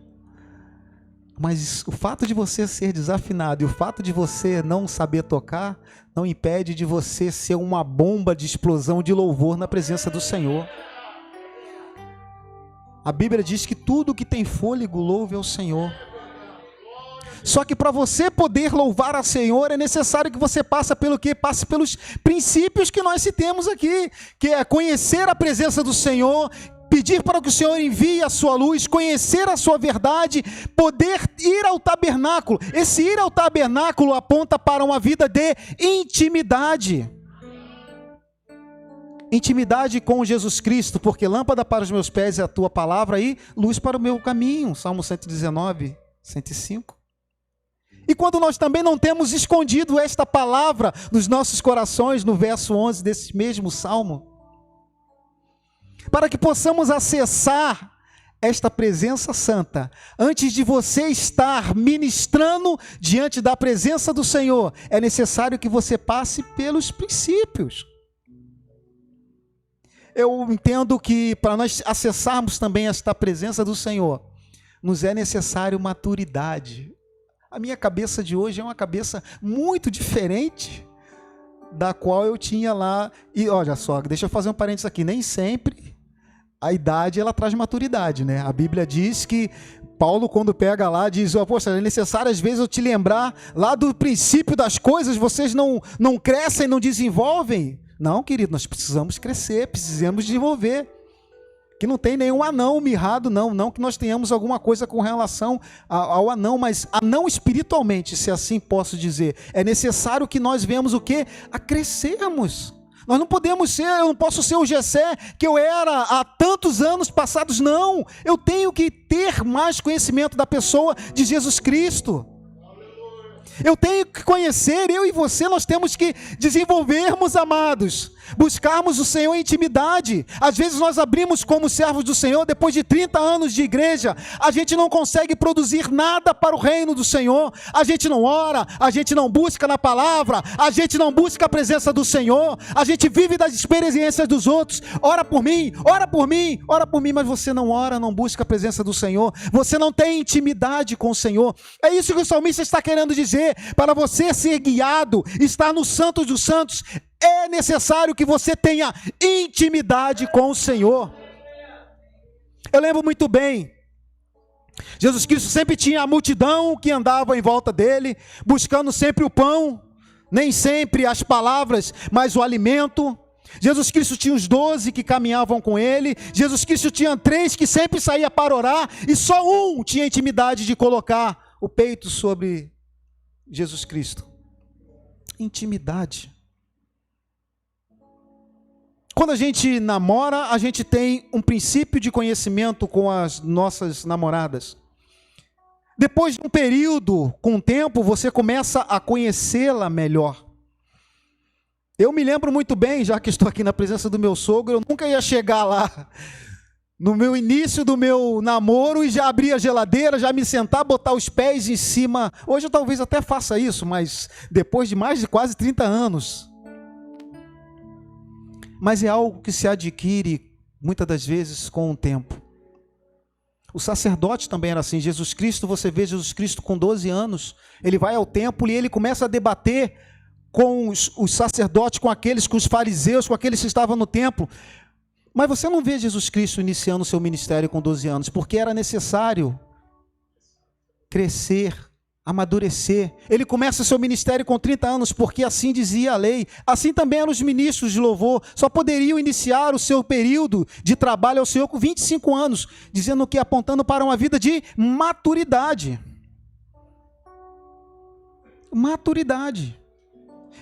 Mas o fato de você ser desafinado e o fato de você não saber tocar não impede de você ser uma bomba de explosão de louvor na presença do Senhor. A Bíblia diz que tudo que tem fôlego louve ao Senhor. Só que para você poder louvar ao Senhor é necessário que você passe pelo quê? Passe pelos princípios que nós citemos aqui, que é conhecer a presença do Senhor, pedir para que o Senhor envie a sua luz, conhecer a sua verdade, poder ir ao tabernáculo. Esse ir ao tabernáculo aponta para uma vida de intimidade. Intimidade com Jesus Cristo, porque lâmpada para os meus pés é a tua palavra e luz para o meu caminho. Salmo 119, 105. E quando nós também não temos escondido esta palavra nos nossos corações, no verso 11 desse mesmo salmo, para que possamos acessar esta presença santa, antes de você estar ministrando diante da presença do Senhor, é necessário que você passe pelos princípios. Eu entendo que para nós acessarmos também esta presença do Senhor, nos é necessário maturidade. A minha cabeça de hoje é uma cabeça muito diferente da qual eu tinha lá. E olha só, deixa eu fazer um parênteses aqui, nem sempre a idade ela traz maturidade, né? A Bíblia diz que Paulo, quando pega lá, diz: poxa, é necessário às vezes eu te lembrar lá do princípio das coisas, vocês não crescem, não desenvolvem. Não, querido, nós precisamos crescer, precisamos desenvolver. Que não tem nenhum anão mirrado, não que nós tenhamos alguma coisa com relação ao anão, mas anão espiritualmente, se assim posso dizer. É necessário que nós venhamos o quê? A crescermos. Nós não podemos ser, eu não posso ser o Jessé que eu era há tantos anos passados, não. Eu tenho que ter mais conhecimento da pessoa de Jesus Cristo. Eu tenho que conhecer, eu e você, nós temos que desenvolvermos, amados, buscarmos o Senhor em intimidade. Às vezes nós abrimos como servos do Senhor, depois de 30 anos de igreja, a gente não consegue produzir nada para o reino do Senhor. A gente não ora, a gente não busca na palavra, a gente não busca a presença do Senhor, a gente vive das experiências dos outros. Ora por mim, ora por mim, ora por mim, mas você não ora, não busca a presença do Senhor, você não tem intimidade com o Senhor. É isso que o salmista está querendo dizer. Para você ser guiado, estar no Santo dos Santos, é necessário que você tenha intimidade com o Senhor. Eu lembro muito bem, Jesus Cristo sempre tinha a multidão que andava em volta dele, buscando sempre o pão, nem sempre as palavras, mas o alimento. Jesus Cristo tinha os 12 que caminhavam com ele, Jesus Cristo tinha 3 que sempre saía para orar, e só um tinha intimidade de colocar o peito sobre Jesus Cristo. Intimidade. Quando a gente namora, a gente tem um princípio de conhecimento com as nossas namoradas. Depois de um período, com o tempo, você começa a conhecê-la melhor. Eu me lembro muito bem, já que estou aqui na presença do meu sogro, eu nunca ia chegar lá no meu início do meu namoro e já abrir a geladeira, já me sentar, botar os pés em cima. Hoje eu talvez até faça isso, mas depois de mais de quase 30 anos. Mas é algo que se adquire muitas das vezes com o tempo. O sacerdote também era assim. Jesus Cristo, você vê Jesus Cristo com 12 anos, ele vai ao templo e ele começa a debater com os sacerdotes, com os fariseus, com aqueles que estavam no templo. Mas você não vê Jesus Cristo iniciando o seu ministério com 12 anos, porque era necessário crescer, amadurecer. Ele começa o seu ministério com 30 anos, porque assim dizia a lei. Assim também eram os ministros de louvor. Só poderiam iniciar o seu período de trabalho ao Senhor com 25 anos, dizendo que apontando para uma vida de maturidade. Maturidade.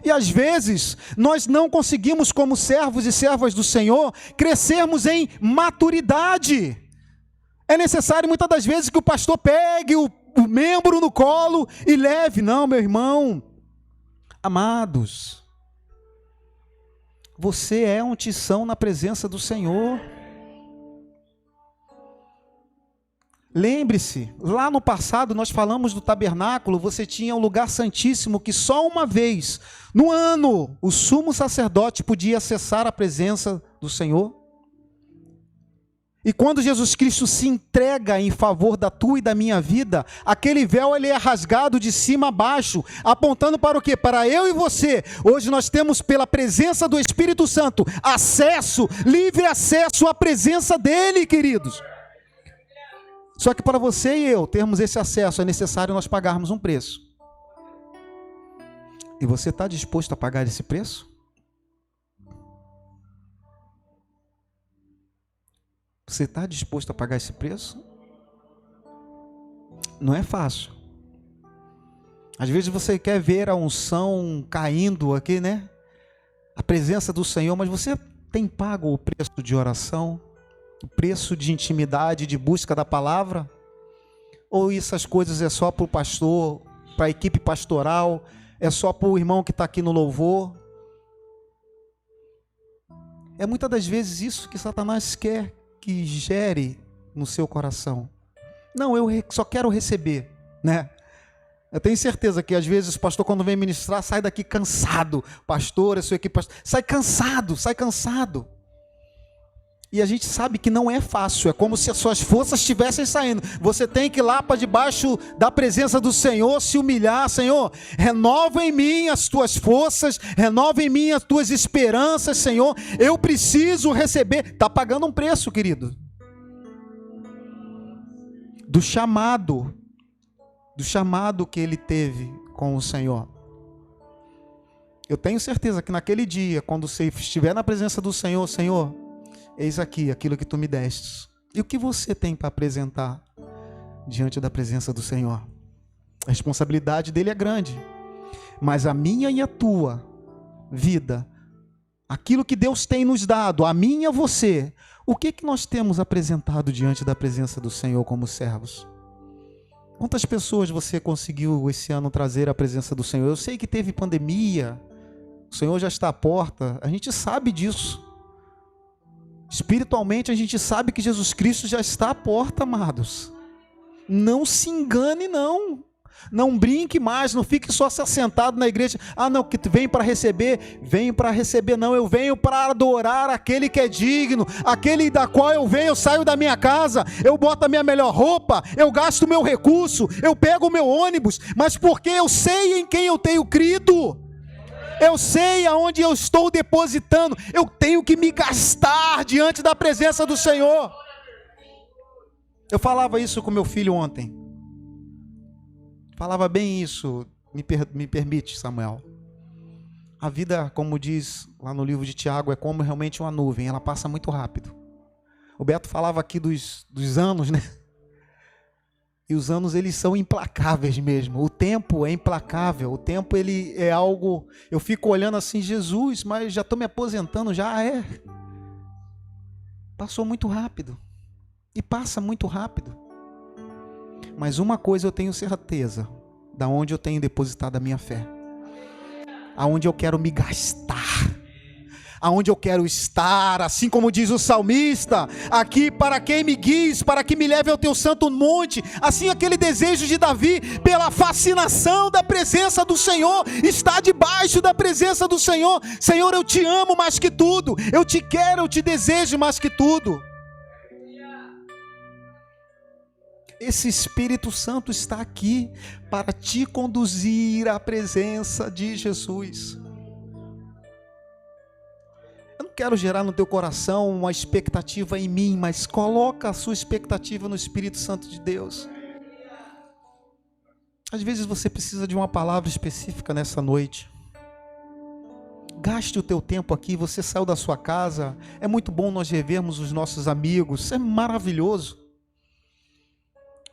E às vezes, nós não conseguimos, como servos e servas do Senhor, crescermos em maturidade. É necessário, muitas das vezes, que o pastor pegue o membro no colo e leve. Não, meu irmão, amados, você é um tição na presença do Senhor. Lembre-se, lá no passado nós falamos do tabernáculo, você tinha um lugar santíssimo que só uma vez no ano o sumo sacerdote podia acessar a presença do Senhor. E quando Jesus Cristo se entrega em favor da tua e da minha vida, aquele véu ele é rasgado de cima a baixo, apontando para o quê? Para eu e você. Hoje nós temos, pela presença do Espírito Santo, acesso, livre acesso à presença dele, queridos. Só que para você e eu termos esse acesso, é necessário nós pagarmos um preço. E você está disposto a pagar esse preço? Você está disposto a pagar esse preço? Não é fácil. Às vezes você quer ver a unção caindo aqui, né? A presença do Senhor, mas você tem pago o preço de oração? O preço de intimidade, de busca da palavra? Ou essas coisas é só para o pastor, para a equipe pastoral, é só para o irmão que está aqui no louvor? É muitas das vezes isso que Satanás quer que gere no seu coração. Não, eu só quero receber, né? Eu tenho certeza que às vezes o pastor, quando vem ministrar, sai daqui cansado. Pastor, a sua equipe, sai cansado. E a gente sabe que não é fácil, é como se as suas forças estivessem saindo. Você tem que ir lá para debaixo da presença do Senhor, se humilhar. Senhor, renova em mim as tuas forças, renova em mim as tuas esperanças, Senhor. Eu preciso receber. Está pagando um preço, querido. Do chamado que ele teve com o Senhor. Eu tenho certeza que naquele dia, quando você estiver na presença do Senhor, Senhor, eis aqui aquilo que tu me destes. E o que você tem para apresentar diante da presença do Senhor? A responsabilidade dele é grande. Mas a minha e a tua vida, aquilo que Deus tem nos dado, a mim e a você, o que nós temos apresentado diante da presença do Senhor como servos? Quantas pessoas você conseguiu esse ano trazer à presença do Senhor? Eu sei que teve pandemia, o Senhor já está à porta, a gente sabe disso. Espiritualmente a gente sabe que Jesus Cristo já está à porta, amados. Não se engane não. Não brinque mais, não fique só se assentado na igreja. Ah não, que vem para receber. Venho para receber não, eu venho para adorar aquele que é digno. Aquele da qual eu venho, eu saio da minha casa, eu boto a minha melhor roupa, eu gasto o meu recurso, eu pego o meu ônibus. Mas porque eu sei em quem eu tenho crido. Eu sei aonde eu estou depositando. Eu tenho que me gastar diante da presença do Senhor. Eu falava isso com meu filho ontem. Falava bem isso. Me permite, Samuel. A vida, como diz lá no livro de Tiago, é como realmente uma nuvem. Ela passa muito rápido. O Beto falava aqui dos anos, né? E os anos, eles são implacáveis mesmo. O tempo é implacável. O tempo, ele é algo... Eu fico olhando assim, Jesus, mas já estou me aposentando, já é. Passou muito rápido. E passa muito rápido. Mas uma coisa eu tenho certeza. Da onde eu tenho depositado a minha fé. Aonde eu quero me gastar. Aonde eu quero estar, assim como diz o salmista, aqui para quem me guies, para que me leve ao teu santo monte. Assim aquele desejo de Davi, pela fascinação da presença do Senhor, está debaixo da presença do Senhor. Senhor, eu te amo mais que tudo, eu te quero, eu te desejo mais que tudo. Esse Espírito Santo está aqui para te conduzir à presença de Jesus. quero gerar no teu coração uma expectativa em mim, mas coloca a sua expectativa no Espírito Santo de Deus. Às vezes você precisa de uma palavra específica nessa noite. Gaste o teu tempo aqui, você saiu da sua casa, é muito bom nós revermos os nossos amigos, é maravilhoso.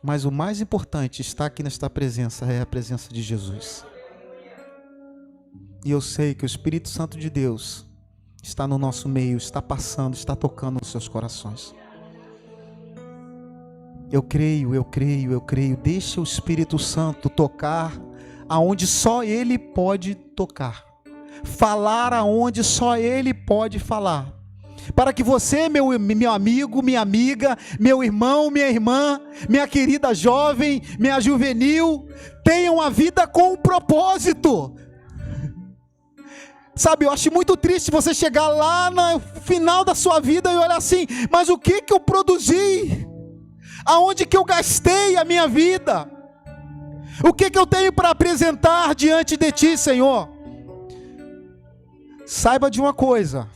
Mas o mais importante está aqui nesta presença, é a presença de Jesus. E eu sei que o Espírito Santo de Deus está no nosso meio, está passando, está tocando nos seus corações. Eu creio. Deixa o Espírito Santo tocar aonde só Ele pode tocar. Falar aonde só Ele pode falar. Para que você, meu amigo, minha amiga, meu irmão, minha irmã, minha querida jovem, minha juvenil, tenham uma vida com um propósito. Sabe, eu acho muito triste você chegar lá no final da sua vida e olhar assim, mas o que eu produzi? Aonde que eu gastei a minha vida? O que eu tenho para apresentar diante de Ti, Senhor? Saiba de uma coisa,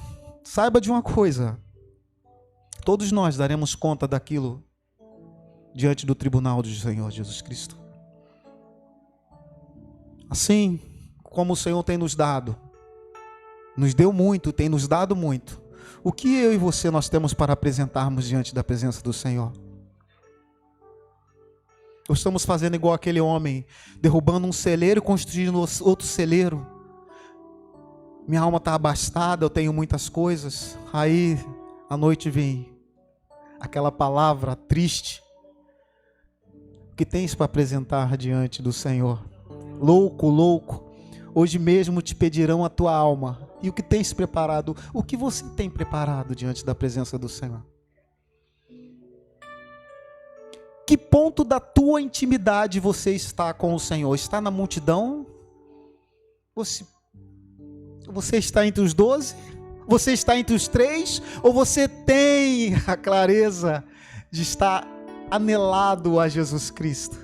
todos nós daremos conta daquilo diante do tribunal do Senhor Jesus Cristo. Assim como o Senhor tem nos dado, nos deu muito, tem nos dado muito, o que eu e você nós temos para apresentarmos diante da presença do Senhor? Ou estamos fazendo igual aquele homem, derrubando um celeiro e construindo outro celeiro? Minha alma está abastada, eu tenho muitas coisas. Aí, à noite vem aquela palavra triste. O que tens para apresentar diante do Senhor? Louco, hoje mesmo te pedirão a tua alma. E o que tens preparado? O que você tem preparado diante da presença do Senhor? Que ponto da tua intimidade você está com o Senhor? Está na multidão? Você está entre os 12? Você está entre os 3? Ou você tem a clareza de estar anelado a Jesus Cristo?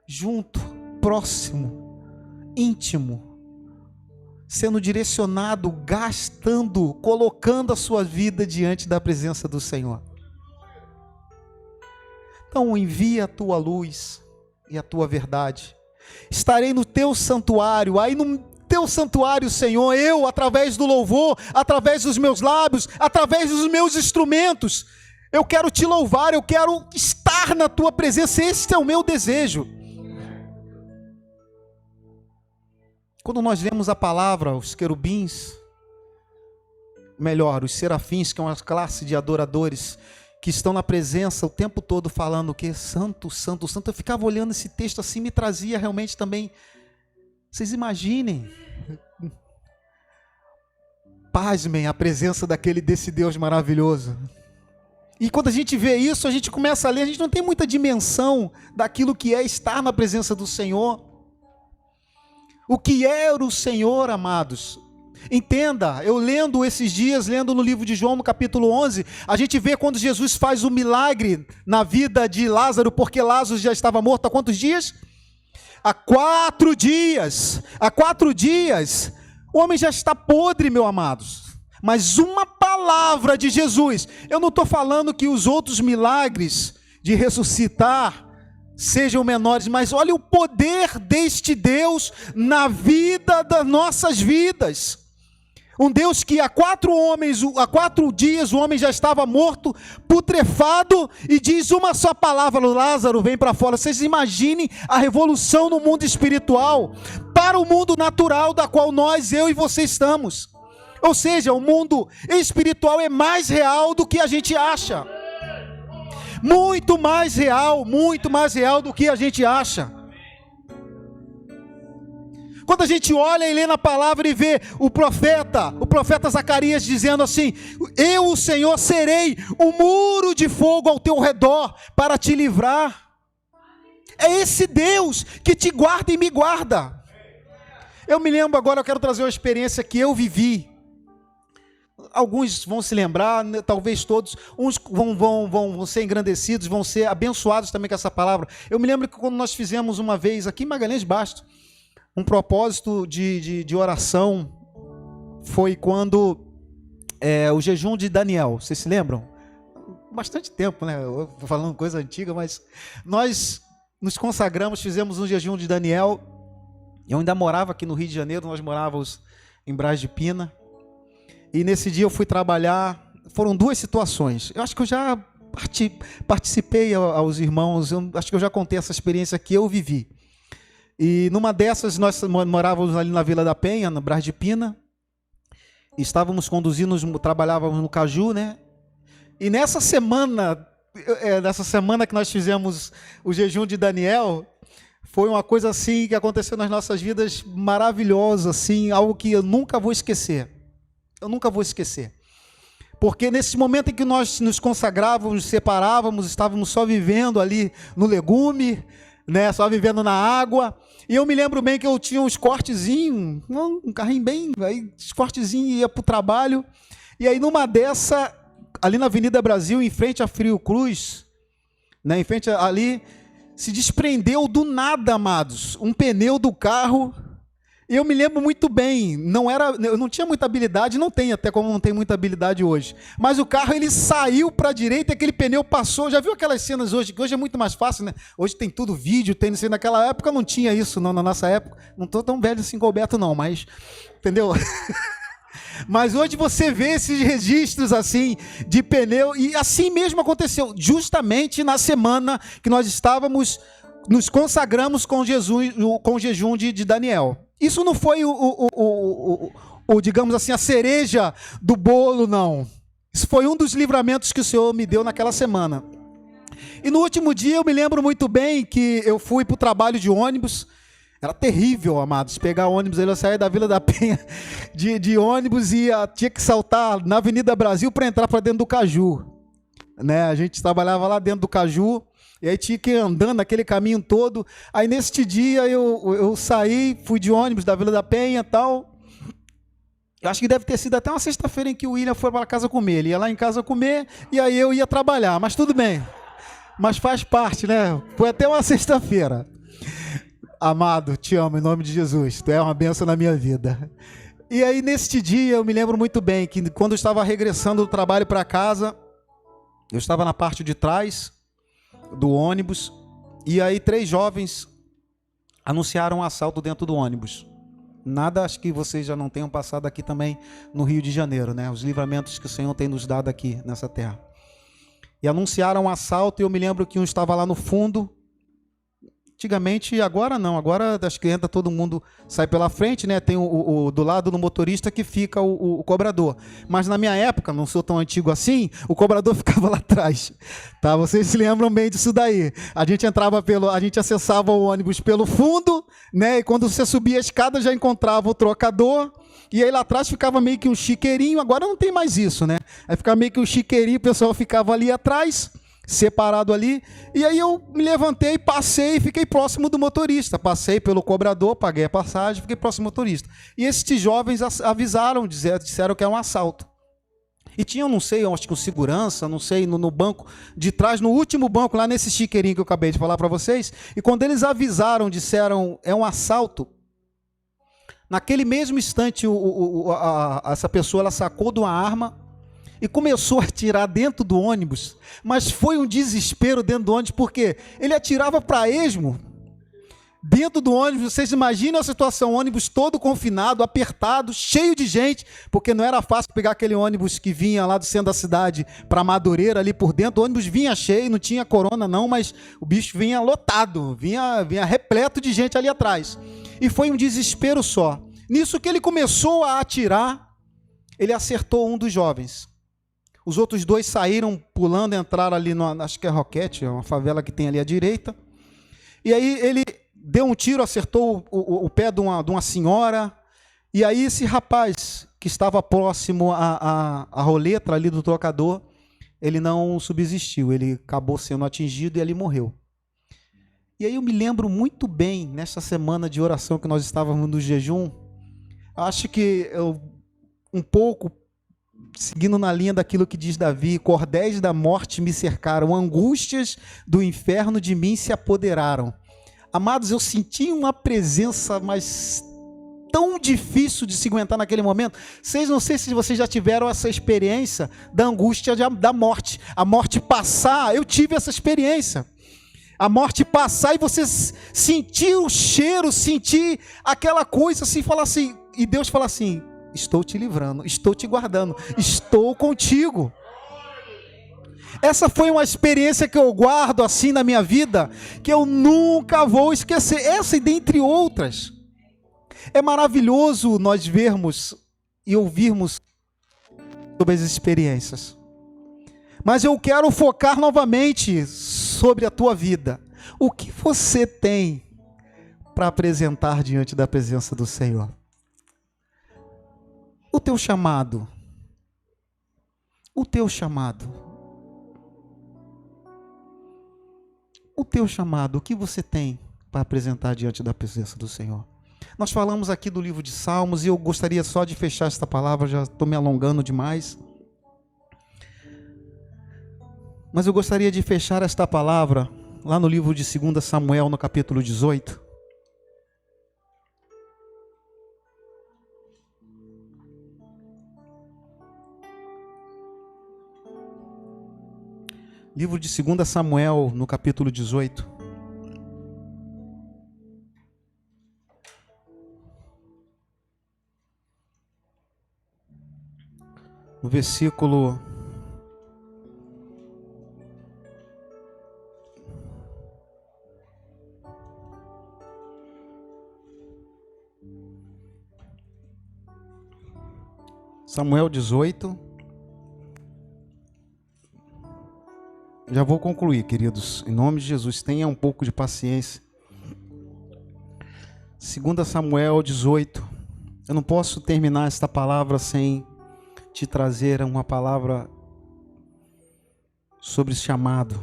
Junto, próximo, íntimo, sendo direcionado, gastando, colocando a sua vida diante da presença do Senhor. Então envia a tua luz e a tua verdade. Estarei no teu santuário, aí no teu santuário, Senhor, eu, através do louvor, através dos meus lábios, através dos meus instrumentos, eu quero te louvar, eu quero estar na tua presença, esse é o meu desejo. Quando nós lemos a palavra, os querubins, melhor, os serafins, que é uma classe de adoradores, que estão na presença o tempo todo falando o que? Santo, santo, santo. Eu ficava olhando esse texto assim, me trazia realmente também. Vocês imaginem, pasmem a presença desse Deus maravilhoso. E quando a gente vê isso, a gente começa a ler, a gente não tem muita dimensão daquilo que é estar na presença do Senhor. O que era o Senhor, amados? Entenda, eu lendo esses dias, lendo no livro de João, no capítulo 11, a gente vê quando Jesus faz o milagre na vida de Lázaro, porque Lázaro já estava morto há quantos dias? Há 4 dias. Há 4 dias. O homem já está podre, meus amados. Mas uma palavra de Jesus. Eu não estou falando que os outros milagres de ressuscitar sejam menores, mas olha o poder deste Deus na vida das nossas vidas. Um Deus que há 4 dias o homem já estava morto, putrefado, e diz uma só palavra: Lázaro, vem para fora. Vocês imaginem a revolução no mundo espiritual para o mundo natural da qual eu e você estamos. Ou seja, o mundo espiritual é mais real do que a gente acha. Muito mais real do que a gente acha. Quando a gente olha e lê na palavra e vê o profeta Zacarias dizendo assim: eu, o Senhor, serei um muro de fogo ao teu redor para te livrar. É esse Deus que te guarda e me guarda. Eu me lembro agora, eu quero trazer uma experiência que eu vivi. Alguns vão se lembrar, talvez todos, uns vão ser engrandecidos, vão ser abençoados também com essa palavra. Eu me lembro que quando nós fizemos uma vez aqui em Magalhães Bastos, um propósito de oração, foi quando o jejum de Daniel, vocês se lembram? Bastante tempo, né? Eu tô falando coisa antiga, mas nós nos consagramos, fizemos um jejum de Daniel. Eu ainda morava aqui no Rio de Janeiro, nós morávamos em Braz de Pina. E nesse dia eu fui trabalhar. Foram duas situações. Eu acho que eu já participei aos irmãos, eu acho que eu já contei essa experiência que eu vivi. E numa dessas, nós morávamos ali na Vila da Penha, no Braz de Pina. Estávamos conduzindo, trabalhávamos no Caju, né? E nessa semana que nós fizemos o jejum de Daniel, foi uma coisa assim que aconteceu nas nossas vidas maravilhosa, assim, algo que eu nunca vou esquecer. Eu nunca vou esquecer. Porque nesse momento em que nós nos consagrávamos, nos separávamos, estávamos só vivendo ali no legume, né, só vivendo na água. E eu me lembro bem que eu tinha uns cortezinhos, um carrinho bem, aí, uns cortezinhos, ia para o trabalho. E aí numa dessa, ali na Avenida Brasil, em frente a Frio Cruz, né, em frente ali, se desprendeu do nada, amados, um pneu do carro. Eu me lembro muito bem, eu não tinha muita habilidade, não tenho, até como não tenho muita habilidade hoje. Mas o carro, ele saiu para a direita e aquele pneu passou. Já viu aquelas cenas hoje, que hoje é muito mais fácil, né? Hoje tem tudo vídeo, tem, não sei, naquela época não tinha isso, não, na nossa época. Não estou tão velho assim, Gilberto, não, mas, entendeu? Mas hoje você vê esses registros assim, de pneu, e assim mesmo aconteceu, justamente na semana que nós nos consagramos com o jejum de Daniel. Isso não foi digamos assim, a cereja do bolo, não. Isso foi um dos livramentos que o Senhor me deu naquela semana. E no último dia eu me lembro muito bem que eu fui para o trabalho de ônibus. Era terrível, amados, pegar ônibus. Eu saía da Vila da Penha de ônibus e tinha que saltar na Avenida Brasil para entrar para dentro do Caju. Né? A gente trabalhava lá dentro do Caju. E aí tinha que ir andando aquele caminho todo. Aí neste dia eu saí, fui de ônibus da Vila da Penha e tal. Eu acho que deve ter sido até uma sexta-feira em que o William foi para casa comer. Ele ia lá em casa comer e aí eu ia trabalhar. Mas tudo bem. Mas faz parte, né? Foi até uma sexta-feira. Amado, te amo em nome de Jesus. Tu é uma bênção na minha vida. E aí neste dia eu me lembro muito bem que quando eu estava regressando do trabalho para casa, eu estava na parte de trás do ônibus, e aí 3 jovens anunciaram um assalto dentro do ônibus. Nada, acho que vocês já não tenham passado aqui também no Rio de Janeiro, né? Os livramentos que o Senhor tem nos dado aqui nessa terra. E anunciaram um assalto, e eu me lembro que um estava lá no fundo. Antigamente, agora não, agora acho que entra todo mundo, sai pela frente, né? Tem do lado do motorista que fica o cobrador. Mas na minha época, não sou tão antigo assim, o cobrador ficava lá atrás. Tá? Vocês se lembram bem disso daí. A gente acessava o ônibus pelo fundo, né? E quando você subia a escada já encontrava o trocador. E aí lá atrás ficava meio que um chiqueirinho, agora não tem mais isso, né? Aí ficava meio que um chiqueirinho, o pessoal ficava ali atrás, separado ali, e aí eu me levantei, passei e fiquei próximo do motorista. Passei pelo cobrador, paguei a passagem, fiquei próximo do motorista. E esses jovens avisaram, disseram que era um assalto. E tinha, não sei, acho que um segurança, não sei, no banco de trás, no último banco, lá nesse chiqueirinho que eu acabei de falar para vocês, e quando eles avisaram, disseram, é um assalto, naquele mesmo instante, essa pessoa ela sacou de uma arma, e começou a atirar dentro do ônibus, mas foi um desespero dentro do ônibus, porque ele atirava para esmo, dentro do ônibus. Vocês imaginam a situação, o ônibus todo confinado, apertado, cheio de gente, porque não era fácil pegar aquele ônibus que vinha lá do centro da cidade para Madureira, ali por dentro. O ônibus vinha cheio, não tinha corona não, mas o bicho vinha lotado, vinha repleto de gente ali atrás, e foi um desespero só. Nisso que ele começou a atirar, ele acertou um dos jovens. Os outros 2 saíram pulando, entraram ali, acho que é Roquete, uma favela que tem ali à direita. E aí ele deu um tiro, acertou o pé de uma senhora. E aí esse rapaz, que estava próximo à roleta ali do trocador, ele não subsistiu, ele acabou sendo atingido e ele morreu. E aí eu me lembro muito bem, nessa semana de oração que nós estávamos no jejum, acho que um pouco seguindo na linha daquilo que diz Davi, cordéis da morte me cercaram, angústias do inferno de mim se apoderaram. Amados, eu senti uma presença mais tão difícil de se aguentar naquele momento. Não sei se vocês já tiveram essa experiência da angústia da morte. A morte passar, eu tive essa experiência. A morte passar e você sentir o cheiro, sentir aquela coisa assim, falar assim, e Deus fala assim: estou te livrando, estou te guardando, estou contigo. Essa foi uma experiência que eu guardo assim na minha vida, que eu nunca vou esquecer. Essa e dentre outras. É maravilhoso nós vermos e ouvirmos sobre as experiências. Mas eu quero focar novamente sobre a tua vida. O que você tem para apresentar diante da presença do Senhor? O teu chamado. O teu chamado. O teu chamado. O que você tem para apresentar diante da presença do Senhor? Nós falamos aqui do livro de Salmos e eu gostaria só de fechar esta palavra, já estou me alongando demais. Mas eu gostaria de fechar esta palavra lá no livro de 2 Samuel, no capítulo 18. Livro de 2 Samuel, no capítulo 18. No versículo 18. Já vou concluir, queridos. Em nome de Jesus, tenha um pouco de paciência. 2 Samuel 18. Eu não posso terminar esta palavra sem te trazer uma palavra sobre chamado.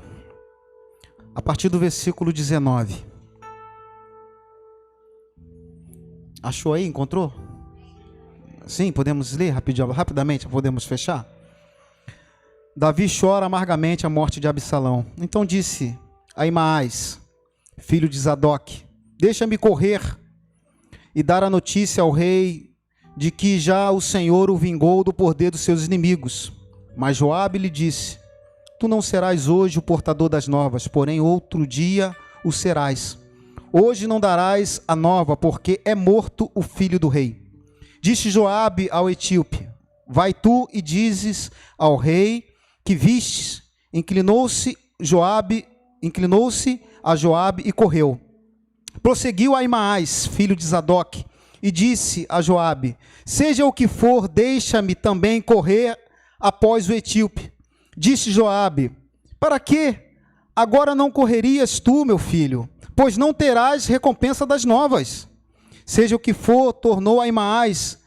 A partir do versículo 19. Achou aí? Encontrou? Sim, podemos ler rapidamente, podemos fechar? Davi chora amargamente a morte de Absalão. Então disse a Aimaas, filho de Zadok: deixa-me correr e dar a notícia ao rei de que já o Senhor o vingou do poder dos seus inimigos. Mas Joabe lhe disse: tu não serás hoje o portador das novas, porém outro dia o serás. Hoje não darás a nova, porque é morto o filho do rei. Disse Joabe ao etíope: vai tu e dizes ao rei que vistes. Inclinou-se a Joabe e correu. Prosseguiu Aimaas, filho de Zadok, e disse a Joabe: seja o que for, deixa-me também correr após o etíope. Disse Joabe: para quê? Agora não correrias tu, meu filho, pois não terás recompensa das novas. Seja o que for, tornou Aimaas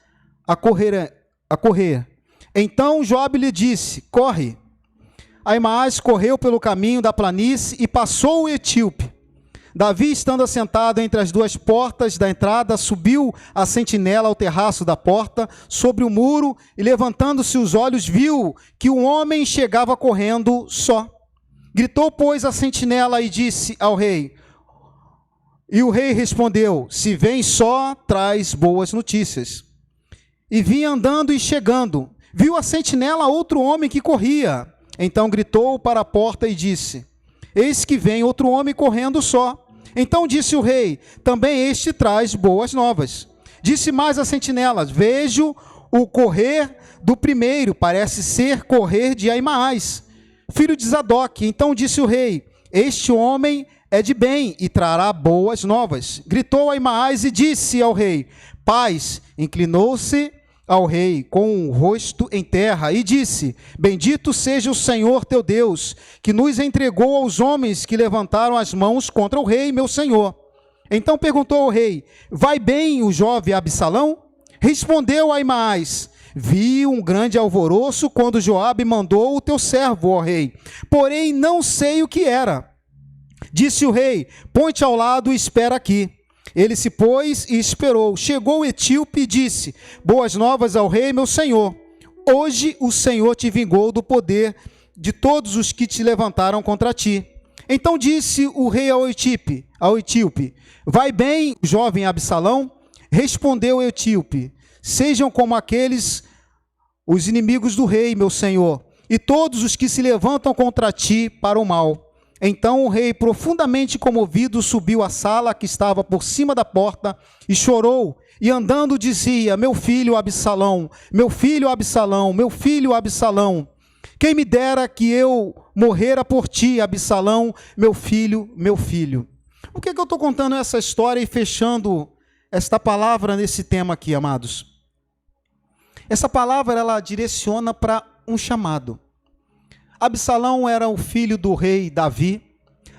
a correr. Então Joabe lhe disse: corre. Aimaas correu pelo caminho da planície e passou o etíope. Davi, estando assentado entre as duas portas da entrada, subiu a sentinela ao terraço da porta, sobre o muro, e levantando-se os olhos, viu que um homem chegava correndo só. Gritou, pois, a sentinela e disse ao rei. E o rei respondeu: se vem só, traz boas notícias. E vinha andando e chegando, viu a sentinela outro homem que corria. Então gritou para a porta e disse: eis que vem outro homem correndo só. Então disse o rei: também este traz boas novas. Disse mais a sentinela: vejo o correr do primeiro, parece ser correr de Aimaas, filho de Zadok. Então disse o rei: este homem é de bem e trará boas novas. Gritou Aimaas e disse ao rei: paz. Inclinou-se ao rei com o rosto em terra e disse: bendito seja o Senhor teu Deus, que nos entregou aos homens que levantaram as mãos contra o rei, meu senhor. Então perguntou ao rei: vai bem o jovem Absalão? Respondeu Aimaas: vi um grande alvoroço quando Joabe mandou o teu servo, ó rei, porém não sei o que era. Disse o rei: põe-te ao lado e espera aqui. Ele se pôs e esperou. Chegou o etíope e disse: boas novas ao rei, meu senhor. Hoje o Senhor te vingou do poder de todos os que te levantaram contra ti. Então disse o rei ao etíope: vai bem, jovem Absalão? Respondeu o etíope: sejam como aqueles, os inimigos do rei, meu senhor, e todos os que se levantam contra ti para o mal. Então o rei, profundamente comovido, subiu à sala que estava por cima da porta e chorou, e andando dizia: meu filho Absalão, meu filho Absalão, meu filho Absalão, quem me dera que eu morrera por ti, Absalão, meu filho, meu filho. Por que eu estou contando essa história e fechando esta palavra nesse tema aqui, amados? Essa palavra, ela direciona para um chamado. Absalão era o filho do rei Davi.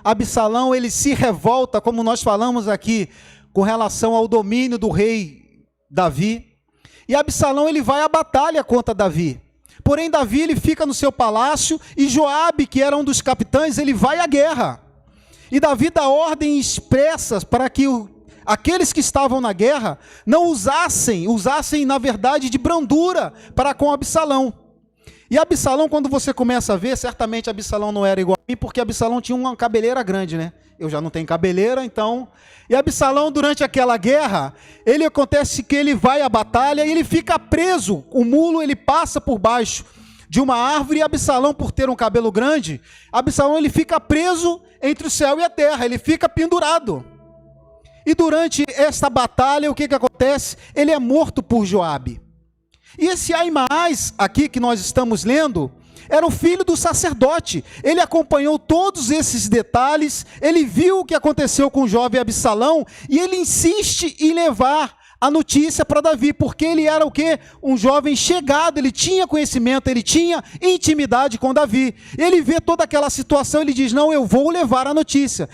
Absalão, ele se revolta, como nós falamos aqui, com relação ao domínio do rei Davi. E Absalão, ele vai à batalha contra Davi. Porém, Davi, ele fica no seu palácio, e Joabe, que era um dos capitães, ele vai à guerra. E Davi dá ordem expressas para que aqueles que estavam na guerra não usassem na verdade de brandura para com Absalão. E Absalão, quando você começa a ver, certamente Absalão não era igual a mim, porque Absalão tinha uma cabeleira grande, né? Eu já não tenho cabeleira, então... E Absalão, durante aquela guerra, acontece que ele vai à batalha e ele fica preso. O mulo, ele passa por baixo de uma árvore, e Absalão, por ter um cabelo grande, Absalão, ele fica preso entre o céu e a terra, ele fica pendurado. E durante esta batalha, o que acontece? Ele é morto por Joabe. E esse Ahimaás aqui que nós estamos lendo, era o filho do sacerdote. Ele acompanhou todos esses detalhes, ele viu o que aconteceu com o jovem Absalão, e ele insiste em levar a notícia para Davi, porque ele era o quê? Um jovem chegado, ele tinha conhecimento, ele tinha intimidade com Davi. Ele vê toda aquela situação, ele diz: não, eu vou levar a notícia.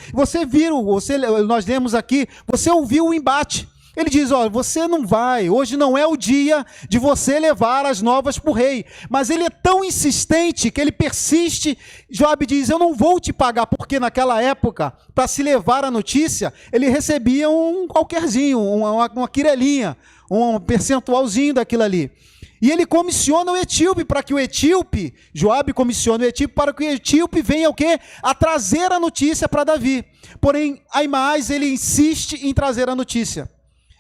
Nós lemos aqui, você ouviu o embate. Ele diz: olha, você não vai, hoje não é o dia de você levar as novas para o rei. Mas ele é tão insistente que ele persiste. Joabe diz: eu não vou te pagar, porque naquela época, para se levar a notícia, ele recebia um qualquerzinho, uma quirelinha, um percentualzinho daquilo ali. E ele comissiona o etíope para que o etíope, Joabe comissiona o etíope para que o etíope venha o quê? A trazer a notícia para Davi. Porém, Ahimaás, ele insiste em trazer a notícia.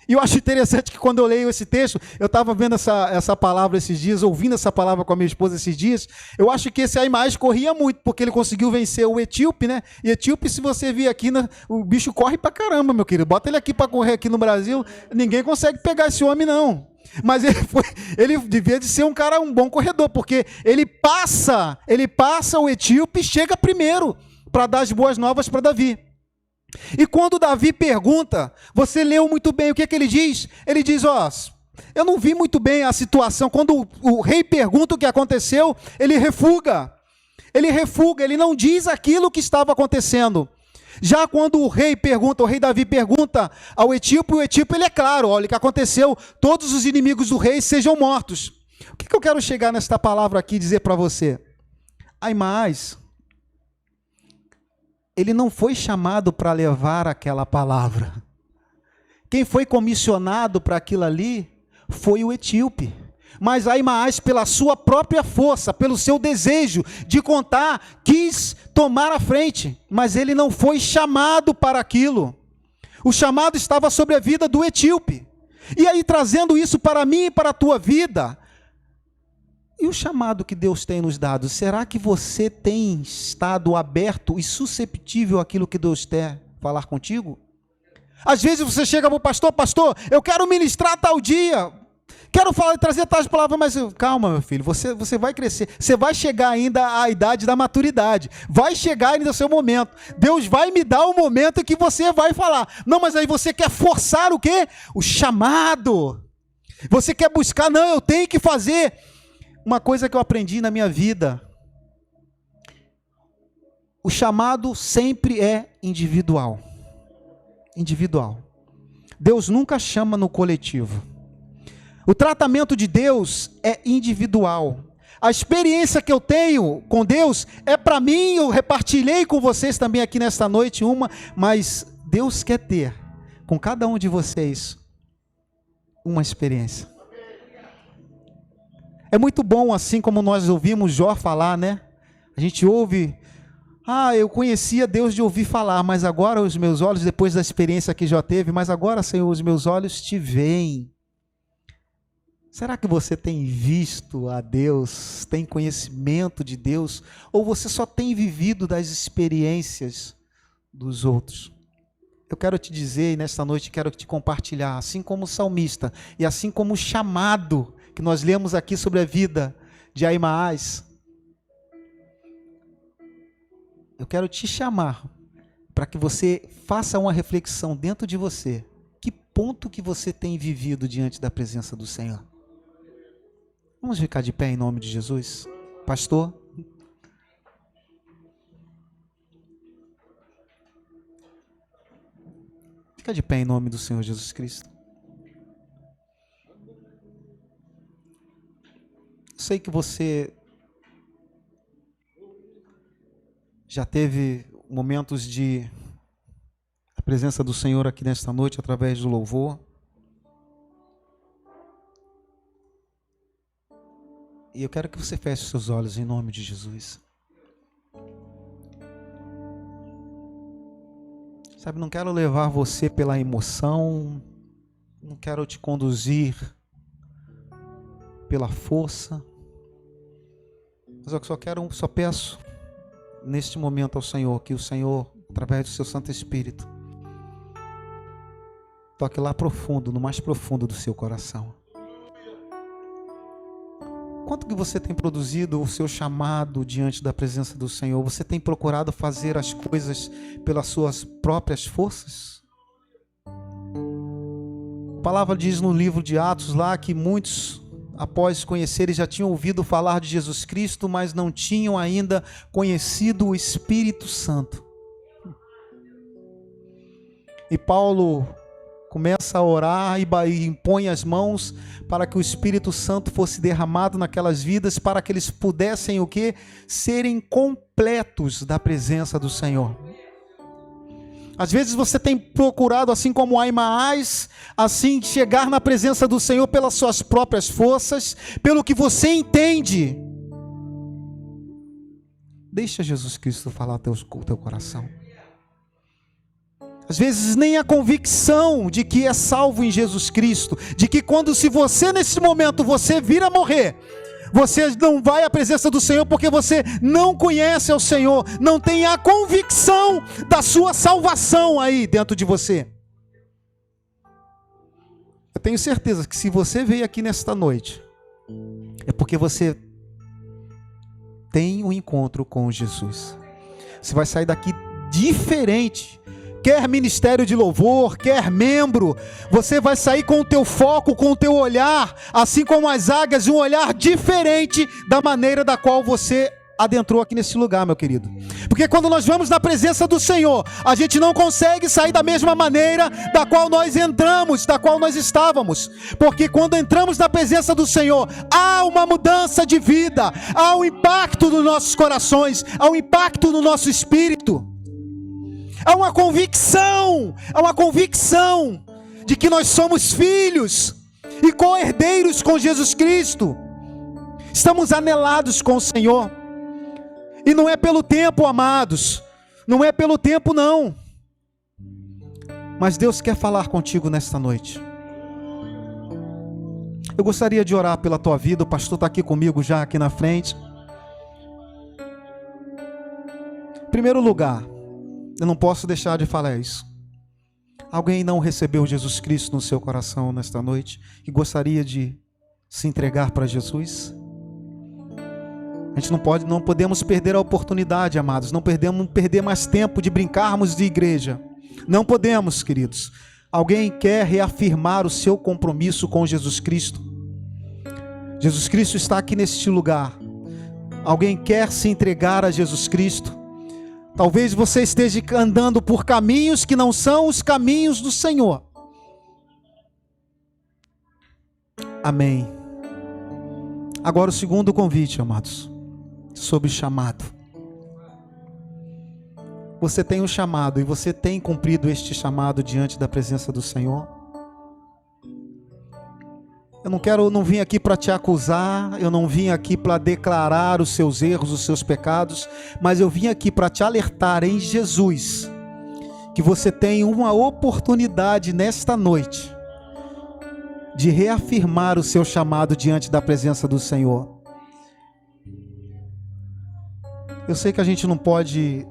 E eu acho interessante que quando eu leio esse texto, eu estava vendo essa palavra esses dias, ouvindo essa palavra com a minha esposa esses dias, eu acho que esse Ahimaás corria muito, porque ele conseguiu vencer o etíope, né? E etíope, se você vir aqui, o bicho corre pra caramba, meu querido. Bota ele aqui para correr aqui no Brasil, ninguém consegue pegar esse homem, não. Mas ele devia de ser um bom corredor, porque ele passa o etíope e chega primeiro para dar as boas novas para Davi. E quando Davi pergunta, você leu muito bem, o que ele diz? Ele diz: eu não vi muito bem a situação. Quando o rei pergunta o que aconteceu, ele refuga, ele não diz aquilo que estava acontecendo. Já quando o rei Davi pergunta ao etíope, o etíope, ele é claro: olha, o que aconteceu, todos os inimigos do rei sejam mortos. O que eu quero chegar nesta palavra aqui e dizer para você? Ahimaás, ele não foi chamado para levar aquela palavra. Quem foi comissionado para aquilo ali foi o etíope. Mas Ahimaás, pela sua própria força, pelo seu desejo de contar, quis tomar a frente. Mas ele não foi chamado para aquilo. O chamado estava sobre a vida do etíope. E aí, trazendo isso para mim e para a tua vida, e o chamado que Deus tem nos dado, será que você tem estado aberto e susceptível àquilo que Deus quer falar contigo? Às vezes você chega para o pastor, eu quero ministrar tal dia, quero trazer tais palavras, mas calma, meu filho, você vai crescer, você vai chegar ainda à idade da maturidade, vai chegar ainda o seu momento, Deus vai me dar o momento em que você vai falar. Não, mas aí você quer forçar o quê? O chamado. Você quer buscar, não, eu tenho que fazer. Uma coisa que eu aprendi na minha vida: o chamado sempre é individual. Individual. Deus nunca chama no coletivo. O tratamento de Deus é individual. A experiência que eu tenho com Deus é para mim, eu repartilhei com vocês também aqui nesta noite mas Deus quer ter com cada um de vocês uma experiência. É muito bom, assim como nós ouvimos Jó falar, né? A gente ouve Eu conhecia Deus de ouvir falar, mas agora os meus olhos, depois da experiência que já teve, mas agora, Senhor, os meus olhos te veem. Será que você tem visto a Deus, tem conhecimento de Deus, ou você só tem vivido das experiências dos outros? Eu quero te dizer, e nesta noite quero te compartilhar, assim como o salmista, e assim como o chamado que nós lemos aqui sobre a vida de Ahimaás, eu quero te chamar para que você faça uma reflexão dentro de você. Que ponto que você tem vivido diante da presença do Senhor? Vamos ficar de pé em nome de Jesus? Pastor? Fica de pé em nome do Senhor Jesus Cristo. Sei que você já teve momentos de a presença do Senhor aqui nesta noite através do louvor. E eu quero que você feche os seus olhos em nome de Jesus. Sabe, não quero levar você pela emoção, não quero te conduzir pela força, mas eu só peço neste momento ao Senhor, que o Senhor, através do seu Santo Espírito, toque lá profundo, no mais profundo do seu coração. Quanto que você tem produzido o seu chamado diante da presença do Senhor? Você tem procurado fazer as coisas pelas suas próprias forças? A palavra diz no livro de Atos lá que muitos, após conhecerem, já tinham ouvido falar de Jesus Cristo, mas não tinham ainda conhecido o Espírito Santo. E Paulo começa a orar e impõe as mãos para que o Espírito Santo fosse derramado naquelas vidas, para que eles pudessem o quê? Serem completos da presença do Senhor. Às vezes você tem procurado, assim como Ahimaás, assim chegar na presença do Senhor pelas suas próprias forças, pelo que você entende. Deixa Jesus Cristo falar o teu coração. Às vezes nem a convicção de que é salvo em Jesus Cristo, de que se você nesse momento você vir a morrer, você não vai à presença do Senhor porque você não conhece ao Senhor, não tem a convicção da sua salvação aí dentro de você. Eu tenho certeza que se você veio aqui nesta noite, é porque você tem um encontro com Jesus. Você vai sair daqui diferente. Quer ministério de louvor, quer membro, você vai sair com o teu foco, com o teu olhar, assim como as águias, um olhar diferente da maneira da qual você adentrou aqui nesse lugar, meu querido. Porque quando nós vamos na presença do Senhor, a gente não consegue sair da mesma maneira da qual nós entramos, da qual nós estávamos. Porque quando entramos na presença do Senhor, há uma mudança de vida, há um impacto nos nossos corações, há um impacto no nosso espírito. Há uma convicção de que nós somos filhos e co-herdeiros com Jesus Cristo. Estamos anelados com o Senhor. E não é pelo tempo, amados. Não é pelo tempo, não. Mas Deus quer falar contigo nesta noite. Eu gostaria de orar pela tua vida. O pastor está aqui comigo já aqui na frente. Em primeiro lugar, eu não posso deixar de falar isso. Alguém não recebeu Jesus Cristo no seu coração nesta noite e gostaria de se entregar para Jesus? A gente não podemos perder a oportunidade, amados. Não podemos perder mais tempo de brincarmos de igreja. Não podemos, queridos. Alguém quer reafirmar o seu compromisso com Jesus Cristo? Jesus Cristo está aqui neste lugar. Alguém quer se entregar a Jesus Cristo? Talvez você esteja andando por caminhos que não são os caminhos do Senhor. Amém. Agora o segundo convite, amados, sobre chamado. Você tem um chamado e você tem cumprido este chamado diante da presença do Senhor? Eu não vim aqui para te acusar, eu não vim aqui para declarar os seus erros, os seus pecados, mas eu vim aqui para te alertar em Jesus, que você tem uma oportunidade nesta noite de reafirmar o seu chamado diante da presença do Senhor. Eu sei que a gente não pode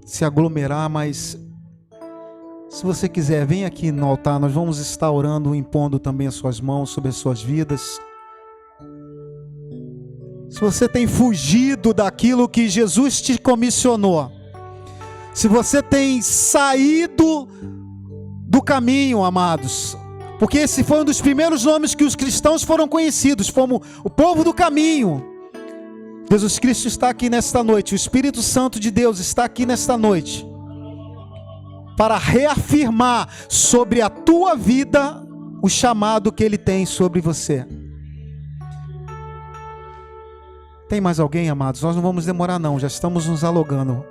se aglomerar, mas se você quiser, vem aqui no altar, nós vamos estar orando, impondo também as suas mãos sobre as suas vidas. Se você tem fugido daquilo que Jesus te comissionou, se você tem saído do caminho, amados, porque esse foi um dos primeiros nomes que os cristãos foram conhecidos, como o povo do caminho. Jesus Cristo está aqui nesta noite, o Espírito Santo de Deus está aqui nesta noite, para reafirmar sobre a tua vida o chamado que Ele tem sobre você. Tem mais alguém, amados? Nós não vamos demorar não, já estamos nos alongando.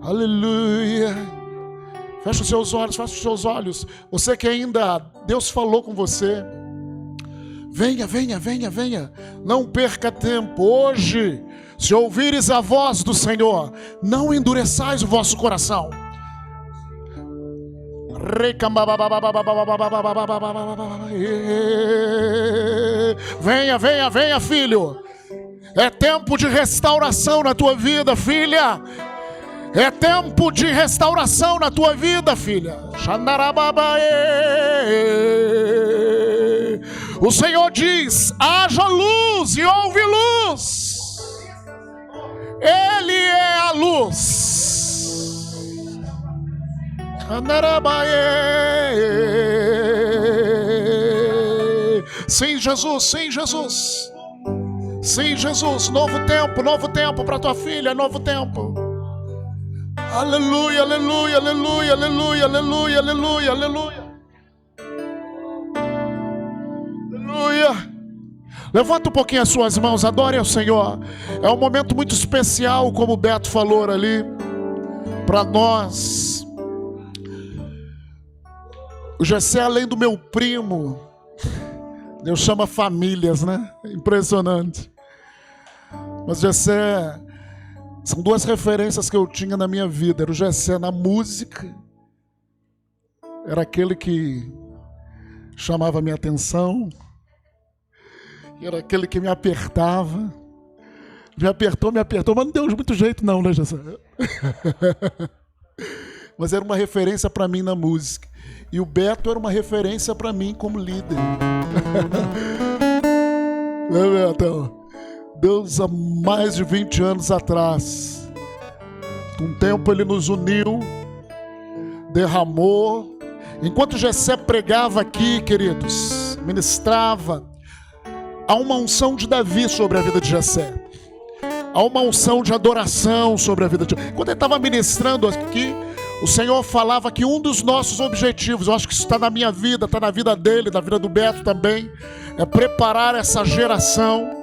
Aleluia. Fecha os seus olhos, fecha os seus olhos. Você que ainda Deus falou com você, venha, venha, venha, venha. Não perca tempo. Hoje, se ouvires a voz do Senhor, não endureçais o vosso coração. Venha, venha, venha, filho. É tempo de restauração na tua vida, filha. É tempo de restauração na tua vida, filha. O Senhor diz: haja luz e houve luz. Ele é a luz. Sim, Jesus, sim, Jesus. Sim, Jesus, novo tempo para tua filha, novo tempo. Aleluia, aleluia, aleluia, aleluia, aleluia, aleluia, aleluia. Aleluia. Levanta um pouquinho as suas mãos, adore ao Senhor. É um momento muito especial, como o Beto falou ali, para nós. O Gessé, além do meu primo, Deus chama famílias, né? Impressionante. Mas Gessé, são duas referências que eu tinha na minha vida. Era o Gessé na música, era aquele que chamava a minha atenção, era aquele que me apertava. Me apertou, mas não deu muito jeito não, né, Gessé? Mas era uma referência para mim na música. E o Beto era uma referência para mim como líder. Né, Beto? Deus, há mais de 20 anos atrás, um tempo Ele nos uniu, derramou. Enquanto Gessé pregava aqui, queridos, ministrava, há uma unção de Davi sobre a vida de Gessé. Há uma unção de adoração sobre a vida de Gessé. Quando ele estava ministrando aqui, o Senhor falava que um dos nossos objetivos, eu acho que isso está na minha vida, está na vida dele, na vida do Beto também, é preparar essa geração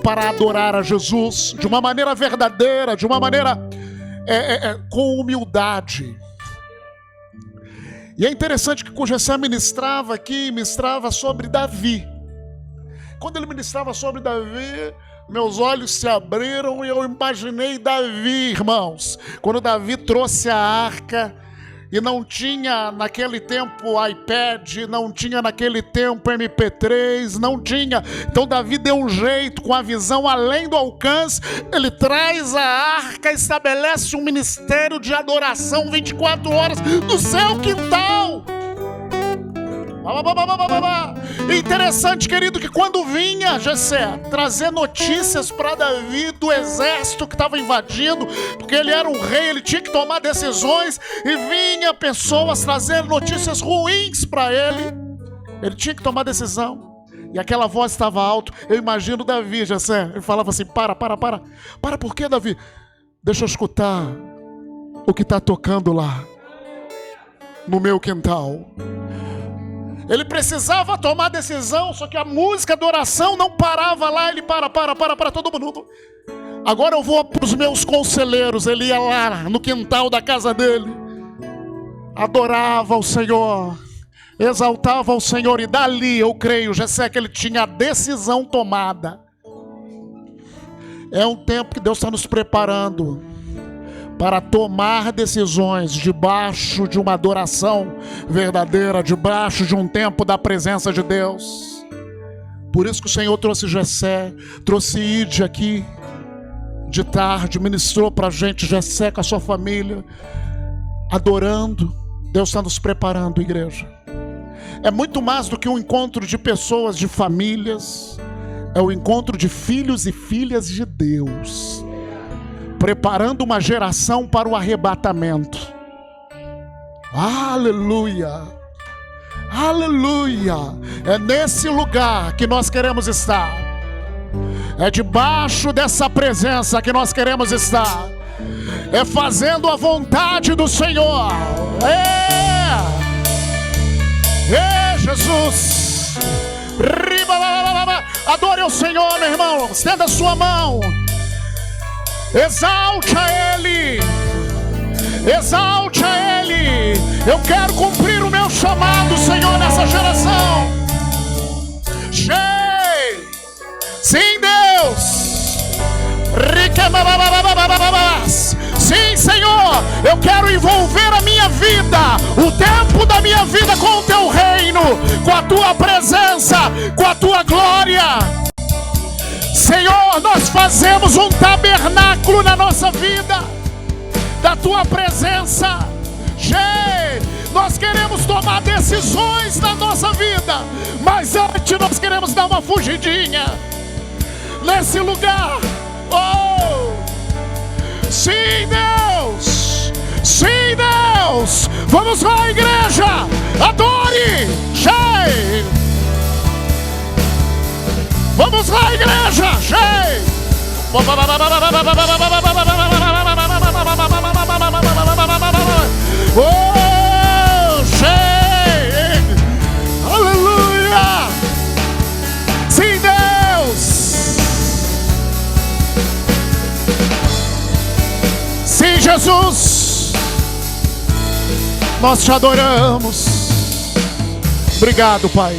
para adorar a Jesus de uma maneira verdadeira, de uma maneira com humildade. E é interessante que o Gessé ministrava aqui, ministrava sobre Davi. Quando ele ministrava sobre Davi, meus olhos se abriram e eu imaginei Davi, irmãos. Quando Davi trouxe a arca, e não tinha naquele tempo iPad, não tinha naquele tempo MP3, não tinha. Então Davi deu um jeito, com a visão além do alcance, ele traz a arca, estabelece um ministério de adoração 24 horas no seu quintal. Interessante, querido, que quando vinha Gessé trazer notícias para Davi do exército que estava invadindo, porque ele era um rei, ele tinha que tomar decisões, e vinha pessoas trazer notícias ruins para ele tinha que tomar decisão, e aquela voz estava alto. Eu imagino Davi, Gessé, ele falava assim: para, por que, Davi? Deixa eu escutar o que está tocando lá no meu quintal. Ele precisava tomar decisão, só que a música, a adoração não parava lá. Ele para todo mundo. Agora eu vou para os meus conselheiros. Ele ia lá no quintal da casa dele, adorava o Senhor, exaltava o Senhor. E dali, eu creio, Jessé, que ele tinha a decisão tomada. É um tempo que Deus está nos preparando para tomar decisões debaixo de uma adoração verdadeira, debaixo de um tempo da presença de Deus. Por isso que o Senhor trouxe Jessé, trouxe Ide aqui de tarde, ministrou para a gente, Jessé com a sua família, adorando. Deus está nos preparando, igreja. É muito mais do que um encontro de pessoas, de famílias. É o encontro de filhos e filhas de Deus, preparando uma geração para o arrebatamento. Aleluia, aleluia. É nesse lugar que nós queremos estar. É debaixo dessa presença que nós queremos estar. É fazendo a vontade do Senhor. Jesus. Adore o Senhor, meu irmão. Estenda a sua mão. Exalte a Ele. Exalte a Ele. Eu quero cumprir o meu chamado, Senhor, nessa geração. Sim, Deus. Sim, Senhor. Eu quero envolver a minha vida, o tempo da minha vida, com o Teu reino, com a Tua presença, com a Tua glória. Senhor, nós fazemos um tabernáculo na nossa vida da Tua presença. Nós queremos tomar decisões na nossa vida, mas antes nós queremos dar uma fugidinha nesse lugar. Oh, sim, Deus. Sim, Deus. Vamos lá, igreja. Adore. Vamos lá, igreja. Aleluia. Sim, Deus. Sim, Jesus. Nós te adoramos. Obrigado, Pai.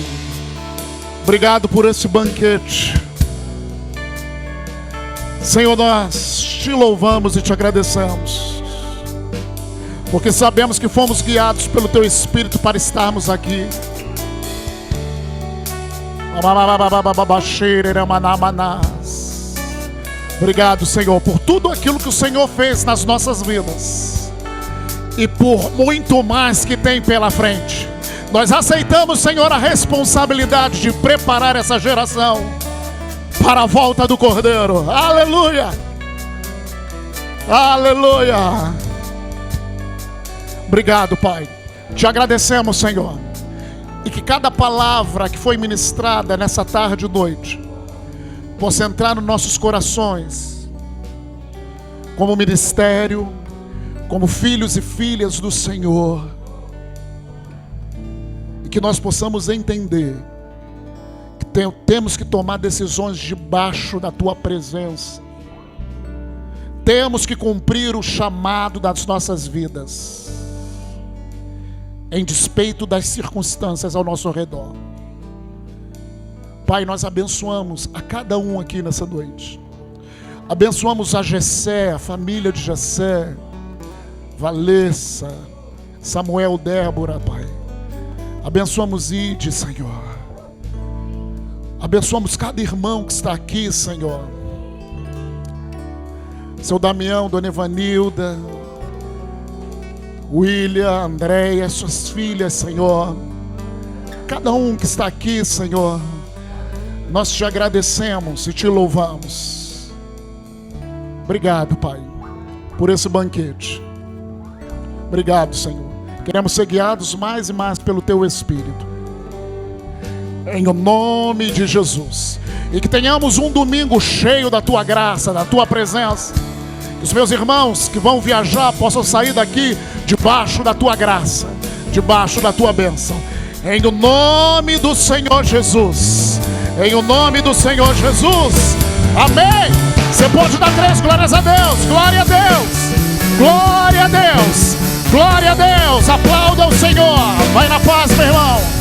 Obrigado por esse banquete. Senhor, nós te louvamos e te agradecemos, porque sabemos que fomos guiados pelo Teu Espírito para estarmos aqui. Obrigado, Senhor, por tudo aquilo que o Senhor fez nas nossas vidas e por muito mais que tem pela frente. Nós aceitamos, Senhor, a responsabilidade de preparar essa geração para a volta do Cordeiro. Aleluia! Aleluia! Obrigado, Pai. Te agradecemos, Senhor. E que cada palavra que foi ministrada nessa tarde e noite possa entrar nos nossos corações como ministério, como filhos e filhas do Senhor. E que nós possamos entender que temos que tomar decisões debaixo da Tua presença. Temos que cumprir o chamado das nossas vidas, em despeito das circunstâncias ao nosso redor. Pai, nós abençoamos a cada um aqui nessa noite. Abençoamos a Jessé, a família de Jessé, Valessa, Samuel, Débora, Pai. Abençoamos Ide, Senhor. Abençoamos cada irmão que está aqui, Senhor. Seu Damião, Dona Evanilda, William, Andréia, suas filhas, Senhor. Cada um que está aqui, Senhor, nós te agradecemos e te louvamos. Obrigado, Pai, por esse banquete. Obrigado, Senhor. Queremos ser guiados mais e mais pelo Teu Espírito, em o nome de Jesus. E que tenhamos um domingo cheio da Tua graça, da Tua presença. Que os meus irmãos que vão viajar possam sair daqui debaixo da Tua graça, debaixo da Tua bênção. Em o nome do Senhor Jesus. Em o nome do Senhor Jesus. Amém. Você pode dar 3 glórias a Deus. Glória a Deus. Glória a Deus. Glória a Deus. Aplauda o Senhor. Vai na paz, meu irmão.